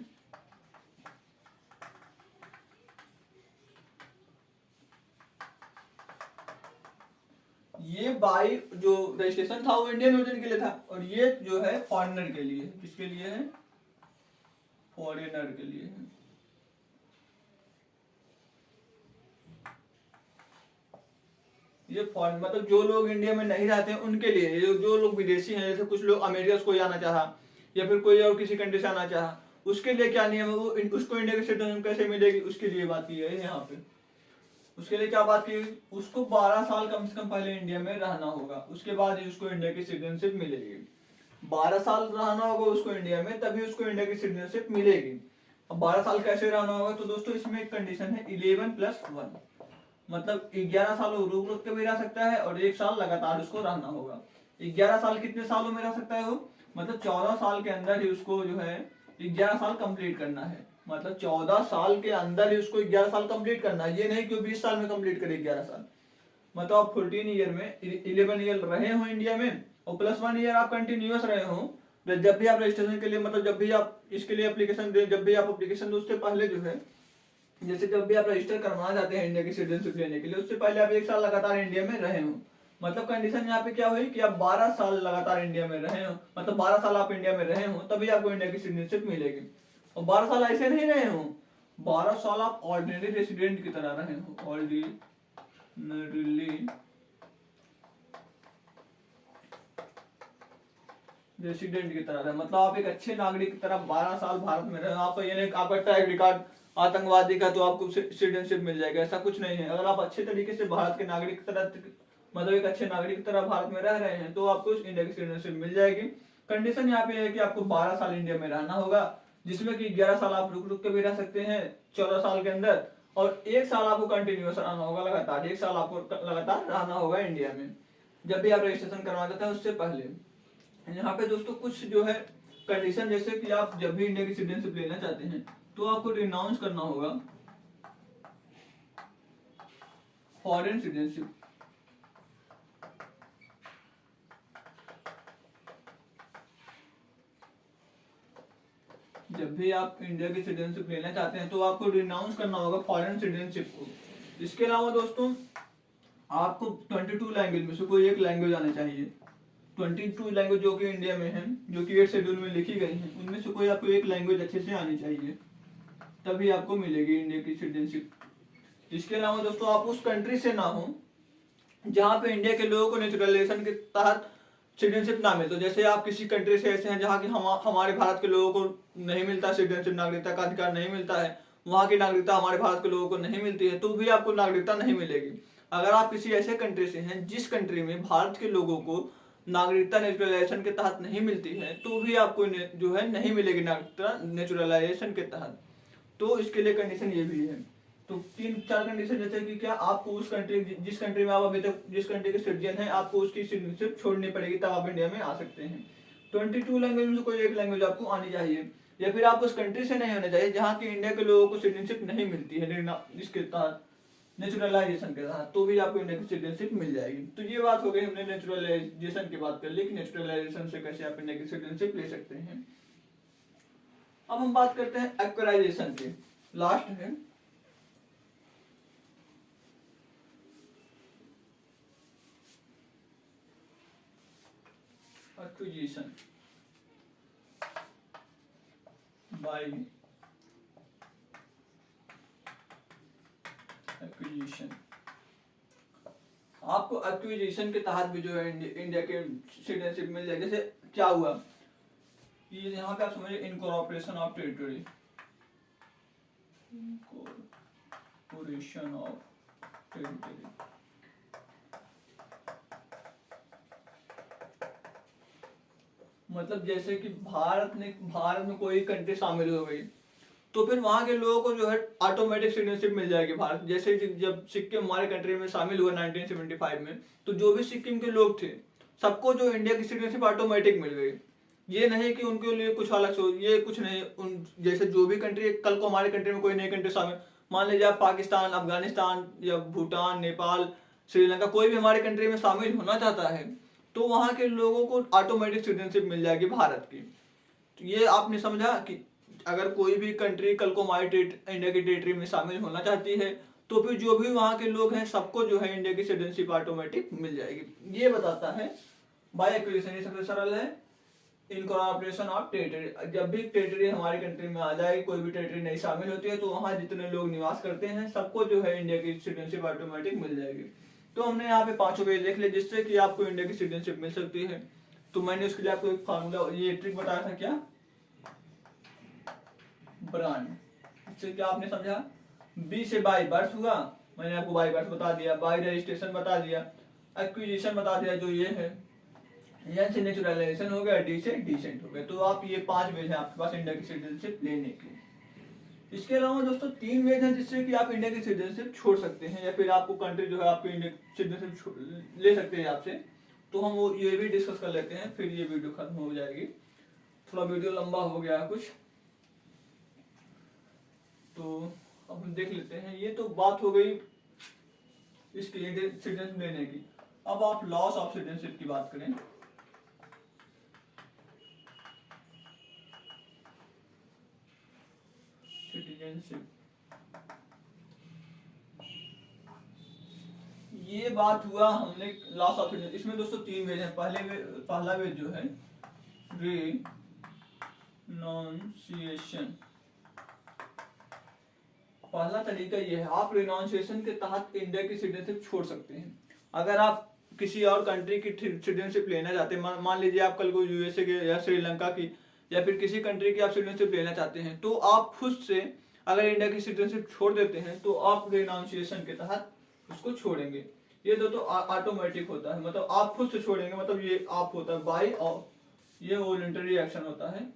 S1: ये बाय जो रजिस्ट्रेशन था वो इंडियन ओरिजिन के लिए था, और ये जो है फॉरेनर के लिए। किसके लिए है? फॉरेनर के लिए है। ये फॉरेन मतलब जो लोग इंडिया में नहीं रहते हैं उनके लिए, जो लोग विदेशी हैं, जैसे कुछ लोग अमेरिका को जाना चाहा, या फिर कोई और किसी कंट्री से आना चाहा, उसके लिए क्या नियम है, वो उसको इंडिया की सिटीजनशिप कैसे मिलेगी, उसके लिए बात की है यहाँ पे। उसके लिए क्या बात की, उसको 12 साल कम से कम पहले इंडिया में रहना होगा, उसके बाद ही उसको इंडिया की सिटीजनशिप मिलेगी। 12 साल रहना होगा उसको इंडिया में, तभी उसको इंडिया की सिटीजनशिप मिलेगी। अब 12 साल कैसे रहना होगा, तो दोस्तों इसमें एक कंडीशन है 11+1, मतलब 11 साल वो रुक रुक के भी रह सकता है और 1 साल लगातार उसको रहना होगा। 11 साल कितने सालों में रह सकता है वो, मतलब 14 साल के अंदर ही उसको जो है 11 साल कंप्लीट करना है, मतलब 14 साल के अंदर ही उसको 11 साल कंप्लीट करना है। ये नहीं कि 20 साल में कंप्लीट करे 11 साल, मतलब आप 14 ईयर में 11 ईयर रहे हो इंडिया में और +1 ईयर आप कंटिन्यूअस रहे हो। जब भी आप रजिस्ट्रेशन के लिए, मतलब जब भी आप इसके लिए एप्लीकेशन दे, जब भी आप एप्लीकेशन दो उससे पहले जो है, जैसे जब भी आप रजिस्टर करवाना चाहते हैं इंडिया की सिटीजनशिप लेने के लिए, उससे पहले आप 1 साल लगातार इंडिया में रहे हो। मतलब कंडीशन यहाँ पे क्या हुई कि आप 12 साल लगातार इंडिया में रहे हो, मतलब 12 साल आप इंडिया में रहे हो तभी आपको इंडिया की सिटीजनशिप मिलेगी। और 12 साल ऐसे नहीं रहे हो, 12 साल आप ऑर्डिनरी रेसिडेंट की तरह रहे हो, ऑर्डिनरी रेसिडेंट की तरह रहे, मतलब आप एक अच्छे नागरिक की तरह 12 साल भारत में रहे। आप ये नहीं आपका ट्रैक रिकॉर्ड आतंकवादी का तो आपको सिटीजनशिप मिल जाएगा, ऐसा कुछ नहीं है। अगर आप अच्छे तरीके से भारत के नागरिक की तरह, मतलब एक अच्छे नागरिक की तरह भारत में रह रहे हैं तो आपको इंडिया की सिटीजनशिप मिल जाएगी। कंडीशन यहाँ पे है कि आपको 12 साल इंडिया में रहना होगा, जिसमें कि 11 साल आप रुक रुक के भी रह सकते हैं 14 साल के अंदर, और 1 साल आपको कंटिन्यूअस रहना होगा, लगातार 1 साल आपको लगातार रहना होगा इंडिया में, जब भी आप रजिस्ट्रेशन करवाते हैं उससे पहले। यहाँ पे दोस्तों कुछ जो है कंडीशन, जैसे कि आप जब भी इंडिया की सिटीजनशिप लेना चाहते हैं तो आपको रिनाउंस करना होगा फॉरेन सिटीजनशिप। जब भी आप इंडिया की सिटीजनशिप लेना चाहते हैं तो आपको रिनाउंस करना होगा फॉरेन सिटीजनशिप को। इसके अलावा दोस्तों आपको 22 लैंग्वेज में से कोई एक लैंग्वेज आनी चाहिए। 22 लैंग्वेज जो कि इंडिया में है, जो कि 8 शेड्यूल में लिखी गई है, उनमें से कोई आपको एक लैंग्वेज अच्छे से आनी चाहिए, तभी आपको मिलेगी इंडिया की सिटीजनशिप। इसके अलावा दोस्तों आप उस कंट्री से ना हो जहाँ पे इंडिया के लोगों को नेचुरलाइजेशन के तहत सिटीजनशिप ना मिले। तो जैसे आप किसी कंट्री से ऐसे हैं जहाँ की हमारे भारत के लोगों को नहीं मिलता सिटीजनशिप, नागरिकता का अधिकार नहीं मिलता है, वहाँ की नागरिकता हमारे भारत के लोगों को नहीं मिलती है, तो भी आपको नागरिकता नहीं मिलेगी। अगर आप किसी ऐसे कंट्री से हैं जिस कंट्री में भारत के लोगों को नागरिकता नेचुरलाइजेशन के तहत नहीं मिलती है, तो भी आपको जो है नहीं मिलेगी नागरिकता नेचुरलाइजेशन के तहत। तो इसके लिए कंडीशन ये भी है। तो 3-4 कंडीशन, जैसे कि क्या आपको उस कंट्री, जिस कंट्री में आप अभी तक जिस कंट्री के सिटीजन हैं, आपको उसकी सिटीजनशिप छोड़नी पड़ेगी, तब आप इंडिया में आ सकते हैं। 22 लैंग्वेज में से कोई एक लैंग्वेज आपको आनी चाहिए, या फिर आप उस कंट्री से नहीं होना चाहिए जहाँ की इंडिया के लोगों को सिटीजनशिप नहीं मिलती है इसके तहत, नेचुरलाइजेशन के तहत, तो भी आपको इंडिया की सिटीजनशिप मिल जाएगी। तो ये बात हो गई, हमने नेचुरलाइजेशन की बात कर ली कि नेचुरलाइजेशन से कैसे आप इंडिया की सिटीजनशिप ले सकते हैं। अब हम बात करते हैं एक्वाराइजेशन की, लास्ट है। एक्विजिशन बाय एक्विजिशन, आपको एक्विजिशन के तहत भी जो है इंडिया के सिटीजनशिप मिल जाए। जैसे क्या हुआ, ये यहाँ पे आप समझिए incorporation of territory, incorporation of territory, मतलब जैसे कि भारत में कोई कंट्री शामिल हो गई तो फिर वहां के लोगों को जो है ऑटोमेटिक सिटीजनशिप मिल जाएगी भारत। जैसे जब सिक्किम हमारे कंट्री में शामिल हुआ 1975 में, तो जो भी सिक्किम के लोग थे सबको जो इंडिया की सिटीजनशिप ऑटोमेटिक मिल गई। ये नहीं कि उनके लिए कुछ अलग से, ये कुछ नहीं। उन जैसे जो भी कंट्री, कल को हमारे कंट्री में कोई नई कंट्री शामिल, मान लीजिए आप पाकिस्तान, अफगानिस्तान या भूटान, नेपाल, श्रीलंका, कोई भी हमारे कंट्री में शामिल होना चाहता है तो वहाँ के लोगों को ऑटोमेटिक सिटीजनशिप मिल जाएगी भारत की। तो ये आपने समझा कि अगर कोई भी कंट्री कल को हमारी इंडिया की टेरिटरी में शामिल होना चाहती है तो फिर जो भी वहाँ के लोग हैं सबको जो है इंडिया की सिटीजनशिप ऑटोमेटिक मिल जाएगी। ये बताता है बाय एक्विजिशन। ये सबसे सरल है, इनकॉर्पोरेशन ऑफ टेरिटरी। जब भी टेरिटरी हमारी कंट्री में आ जाएगी, कोई भी टेरिटरी नहीं शामिल होती है, तो वहाँ जितने लोग निवास करते हैं सबको जो है इंडिया की सिटीजनशिप ऑटोमेटिक मिल जाएगी। तो हमने यहाँ पे 5 पेज देख लिए जिससे कि आपको इंडिया की सिटीजनशिप मिल सकती है। तो मैंने उसके लिए आपको एक फार्मूला, ये ट्रिक बताया था क्या, ब्रांड। इससे क्या आपने समझा, बी से बाई बर्थ हुआ, मैंने आपको बाई बर्थ बता दिया, बाई रजिस्ट्रेशन बता दिया, एक्विजिशन बता दिया जो ये है, एन से नेचुरलाइजेशन हो गया, डी से डिसेंट हो गया। तो आप ये 5 वेज है आपके पास इंडिया की सिटीजनशिप लेने के। इसके अलावा दोस्तों 3 वेज है जिससे कि आप इंडिया की सिटीजनशिप छोड़ सकते हैं, या फिर आपको कंट्री जो है आपको इंडिया की सिटीजनशिप ले सकते हैं आपसे। तो हम वो ये भी डिस्कस कर लेते हैं, फिर ये वीडियो खत्म हो जाएगी। थोड़ा वीडियो लंबा हो गया कुछ, तो अब हम देख लेते हैं। ये तो बात हो गई इसकी सिटीजनशिप लेने की। अब आप लॉस ऑफ सिटीजनशिप की बात करें। सिटीजनशिप, ये बात हुआ हमने लॉस ऑफ सिटीजनशिप। इसमें दोस्तों 3 वेज है। पहला वेज जो है रिनॉन्सिएशन। पहला तरीका ये है, आप रिनॉन्सिएशन के तहत इंडिया की सिटीजनशिप छोड़ सकते हैं। अगर आप किसी और कंट्री की सिटीजनशिप लेना चाहते हैं, मान लीजिए आप कल को यूएसए के या श्रीलंका की या फिर किसी कंट्री की आप सिटीजनशिप लेना चाहते हैं, तो आप खुद से अगर इंडिया की सिटीजनशिप छोड़ देते हैं तो आप रिनॉन्सिएशन के तहत उसको छोड़ेंगे। ये तो ऑटोमेटिक होता है, मतलब आप खुद से छोड़ेंगे, मतलब ये आप होता है बाय, और ये वॉलंटरी एक्शन होता है।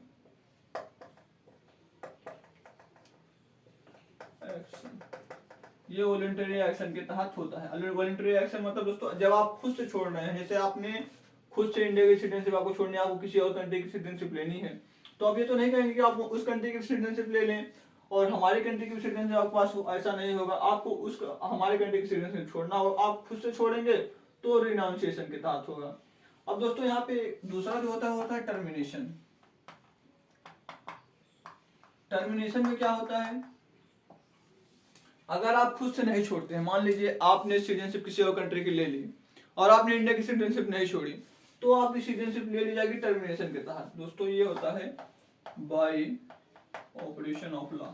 S1: ये वॉलंटरी एक्शन के तहत होता है। वॉलंटरी एक्शन मतलब दोस्तों जब आप खुद से छोड़ रहे हैं, जैसे आपने खुद से इंडिया की सिटीजनशिप आपको छोड़नी है, आपको किसी और कंट्री की सिटीजनशिप लेनी है, तो आप ये तो नहीं कहेंगे कि आप उस कंट्री की सिटीजनशिप ले लें और हमारी कंट्री की सिटीजनशिप आपके पास हो, ऐसा नहीं होगा। आपको उस हमारे कंट्री की सिटीजनशिप छोड़ना और आप खुद से छोड़ेंगे तो रिनाउंसिएशन के तहत होगा। अब दोस्तों यहाँ पे दूसरा जो होता है टर्मिनेशन। टर्मिनेशन में क्या होता है, अगर आप खुद से नहीं छोड़ते हैं, मान लीजिए आपने सिटीजनशिप किसी और कंट्री की ले ली और आपने इंडिया की सिटीजनशिप नहीं छोड़ी, तो आपकी सिटीजनशिप ले ली जाएगी टर्मिनेशन के तहत। दोस्तों ये होता है bye operation of law.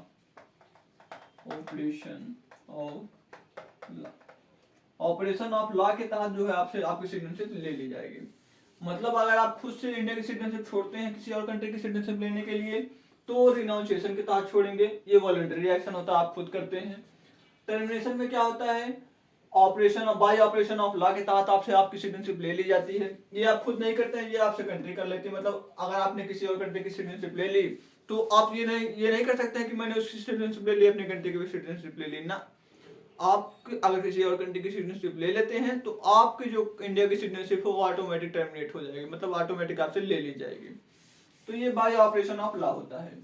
S1: Operation of law के तहत जो है आपसे आपकी सिटीजनशिप ले ली जाएगी। मतलब अगर आप खुद से इंडिया की सिटीजनशिप छोड़ते हैं किसी और कंट्री की सिटीजनशिप लेने के लिए, तो रिनाउंसिएशन के तहत छोड़ेंगे, ये वॉलंटरी एक्शन होता है, आप खुद करते हैं। टर्मिनेशन में क्या होता है, बाय ऑपरेशन ऑफ लॉ के तहत आपसे आपकी सिटीजनशिप ले ली जाती है। ये आप खुद नहीं करते हैं, ये आपसे कंट्री कर लेती है। मतलब अगर आपने किसी और कंट्री की सिटीजनशिप ले ली तो आप ये नहीं कर सकते हैं कि मैंने उसकी सिटीजनशिप ले ली, अपनी कंट्री की सिटीजनशिप ले ली ना। आप अगर किसी और कंट्री की सिटीजनशिप ले लेते हैं तो आपकी जो इंडिया की सिटीजनशिप हो वो ऑटोमेटिक टर्मिनेट हो जाएगी, मतलब ऑटोमेटिक आपसे ले ली जाएगी। तो ये बाय ऑपरेशन ऑफ लॉ होता है।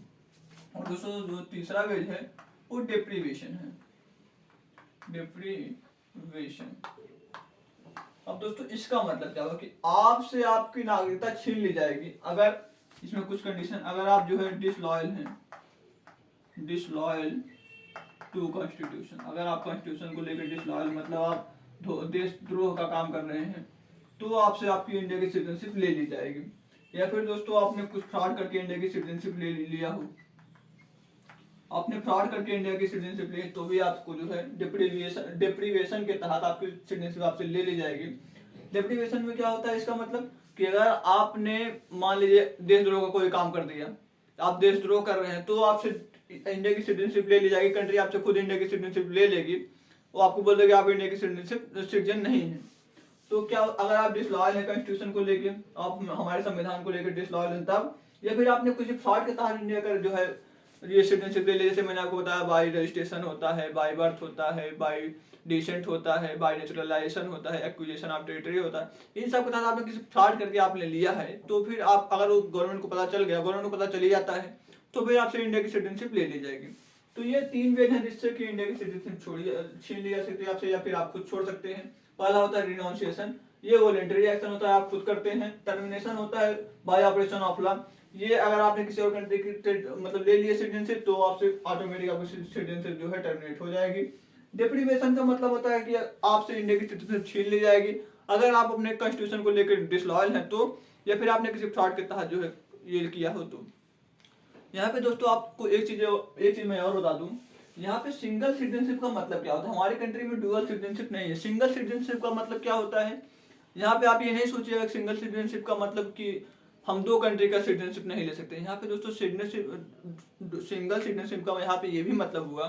S1: और दोस्तों जो तीसरा वेज है वो डेप्रीवेशन है। डेप्रीवेशन, अब दोस्तों इसका मतलब क्या होगा कि आपसे आपकी नागरिकता छीन ली जाएगी अगर इसमें कुछ कंडीशन, अगर आप जो है डिसलॉयल हैं, डिसलॉयल टू कॉन्स्टिट्यूशन। अगर आप कॉन्स्टिट्यूशन को लेकर डिसलॉयल मतलब आप देशद्रोह का काम कर रहे हैं, तो आपसे आपकी इंडिया की सिटीजनशिप ले ली जाएगी। या फिर दोस्तों आपने कुछ फ्रॉड करके इंडिया की सिटीजनशिप ले लिया हो, आपने फ्रॉड करके इंडिया की सिटीजनशिप ली, तो भी आपको जो है डेप्रीवेशन के तहत आपकी सिटीजनशिप आपसे ले ली जाएगी। डेप्रीवेशन में क्या होता है, इसका मतलब कि अगर आपने मान लीजिए देशद्रोह का कोई काम कर दिया, आप देशद्रोह कर रहे हैं, तो आपसे इंडिया की सिटीजनशिप ले ली जाएगी। कंट्री आपसे खुद इंडिया की सिटीजनशिप ले लेगी, वो आपको बोल देगी आप इंडिया की सिटीजन नहीं है। तो क्या अगर आप डिसलॉयल है कॉन्स्टिट्यूशन को लेके, आप हमारे संविधान को लेकर डिसलॉयल हैं तब, या फिर आपने कुछ फ्रॉड के तहत इंडिया का जो है ये सिटीजनशिप ले ली, जैसे मैंने आपको बताया बाय रजिस्ट्रेशन होता है, बाय बर्थ होता है, बाय डिसेंट होता है, बाय नेचुरलाइजेशन होता है, एक्विजिशन ऑफ टेरिटरी होता है। इन सब के तहत आपने किसी फ्रॉड करके आपने लिया है, तो फिर आप अगर वो गवर्नमेंट को पता चल गया, गवर्नमेंट को पता चली जाता है, तो फिर आपसे इंडिया की सिटीजनशिप ले ली जाएगी। तो ये 3 वेज हैं जिससे कि इंडिया की सिटीजनशिप छीन ली जा सकती है आपसे, या फिर आप खुद छोड़ सकते हैं। पहला होता है रिनाउंसिएशन, ये वॉलंटरी एक्शन होता है, आप खुद करते हैं। टर्मिनेशन होता है बाय ऑपरेशन ऑफ लॉ, ये अगर आपने किसी और कंट्री की मतलब ले लिए सिटीजनशिप, तो आपसे ऑटोमेटिक आपकी सिटीजनशिप जो है टर्मिनेट हो जाएगी। डेप्रीवेशन का मतलब होता है कि आपसे इंडिया की सिटीजनशिप छीन ली जाएगी अगर आप अपने कॉन्स्टिट्यूशन को लेकर डिसलॉयल हैं तो, या फिर आपने किसी फ्रॉड के तहत जो है ये किया हो तो। यहाँ पे दोस्तों आपको एक चीज मैं और बता दूं, यहाँ पे सिंगल सिटीजनशिप का मतलब क्या होता है। हमारी कंट्री में डुअल सिटीजनशिप नहीं है। सिंगल सिटीजनशिप का मतलब क्या होता है, यहाँ पे आप ये नहीं सोचिएगा सिंगल सिटीजनशिप का मतलब कि हम 2 कंट्री का सिटीजनशिप नहीं ले सकते। यहाँ पे दोस्तों सिंगल सिटीजनशिप का यहाँ पे ये भी मतलब हुआ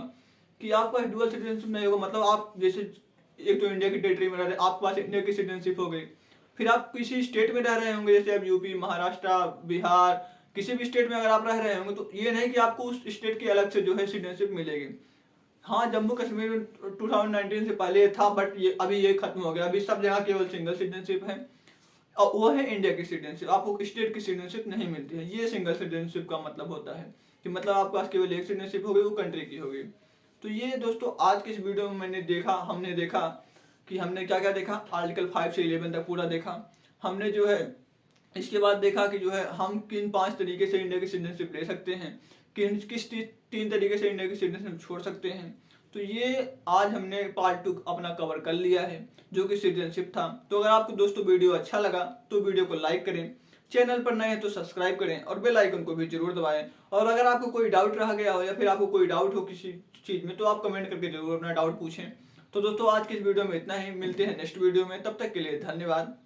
S1: कि आपका डुअल सिटीजनशिप नहीं होगा। मतलब आप जैसे एक तो इंडिया की टेरिटरी में रह रहे, आपके पास इंडिया की सिटीजनशिप हो गई, फिर आप किसी स्टेट में रह रहे होंगे, जैसे अब यूपी, महाराष्ट्र, बिहार, किसी भी स्टेट में अगर आप रह रहे होंगे तो ये नहीं कि आपको उस स्टेट की अलग से जो है सिटीजनशिप मिलेगी। हाँ, जम्मू कश्मीर में 2019 से पहले था, बट ये अभी ये खत्म हो गया। अभी सब जगह केवल सिंगल सिटीजनशिप है और वो है इंडिया की सिटीजनशिप। आपको स्टेट की सिटीजनशिप नहीं मिलती है। ये सिंगल सिटीजनशिप का मतलब होता है कि मतलब आपके पास केवल एक सिटीजनशिप होगी, वो कंट्री की होगी। तो ये दोस्तों आज के इस वीडियो में हमने देखा कि हमने क्या क्या देखा। आर्टिकल 5 से 11 तक पूरा देखा हमने जो है। इसके बाद देखा कि जो है हम किन 5 तरीके से इंडिया की सिटीजनशिप ले सकते हैं, किस 3 तरीके से इंडिया की सिटीजनशिप छोड़ सकते हैं। तो ये आज हमने पार्ट 2 अपना कवर कर लिया है, जो कि सिटीजनशिप था। तो अगर आपको दोस्तों वीडियो अच्छा लगा तो वीडियो को लाइक करें, चैनल पर नए हैं तो सब्सक्राइब करें और बेल आइकन को भी जरूर दबाएं। और अगर आपको कोई डाउट रह गया हो या फिर आपको कोई डाउट हो किसी चीज़ में तो आप कमेंट करके जरूर अपना डाउट पूछें। तो दोस्तों आज की इस वीडियो में इतना ही, मिलते हैं नेक्स्ट वीडियो में, तब तक के लिए धन्यवाद।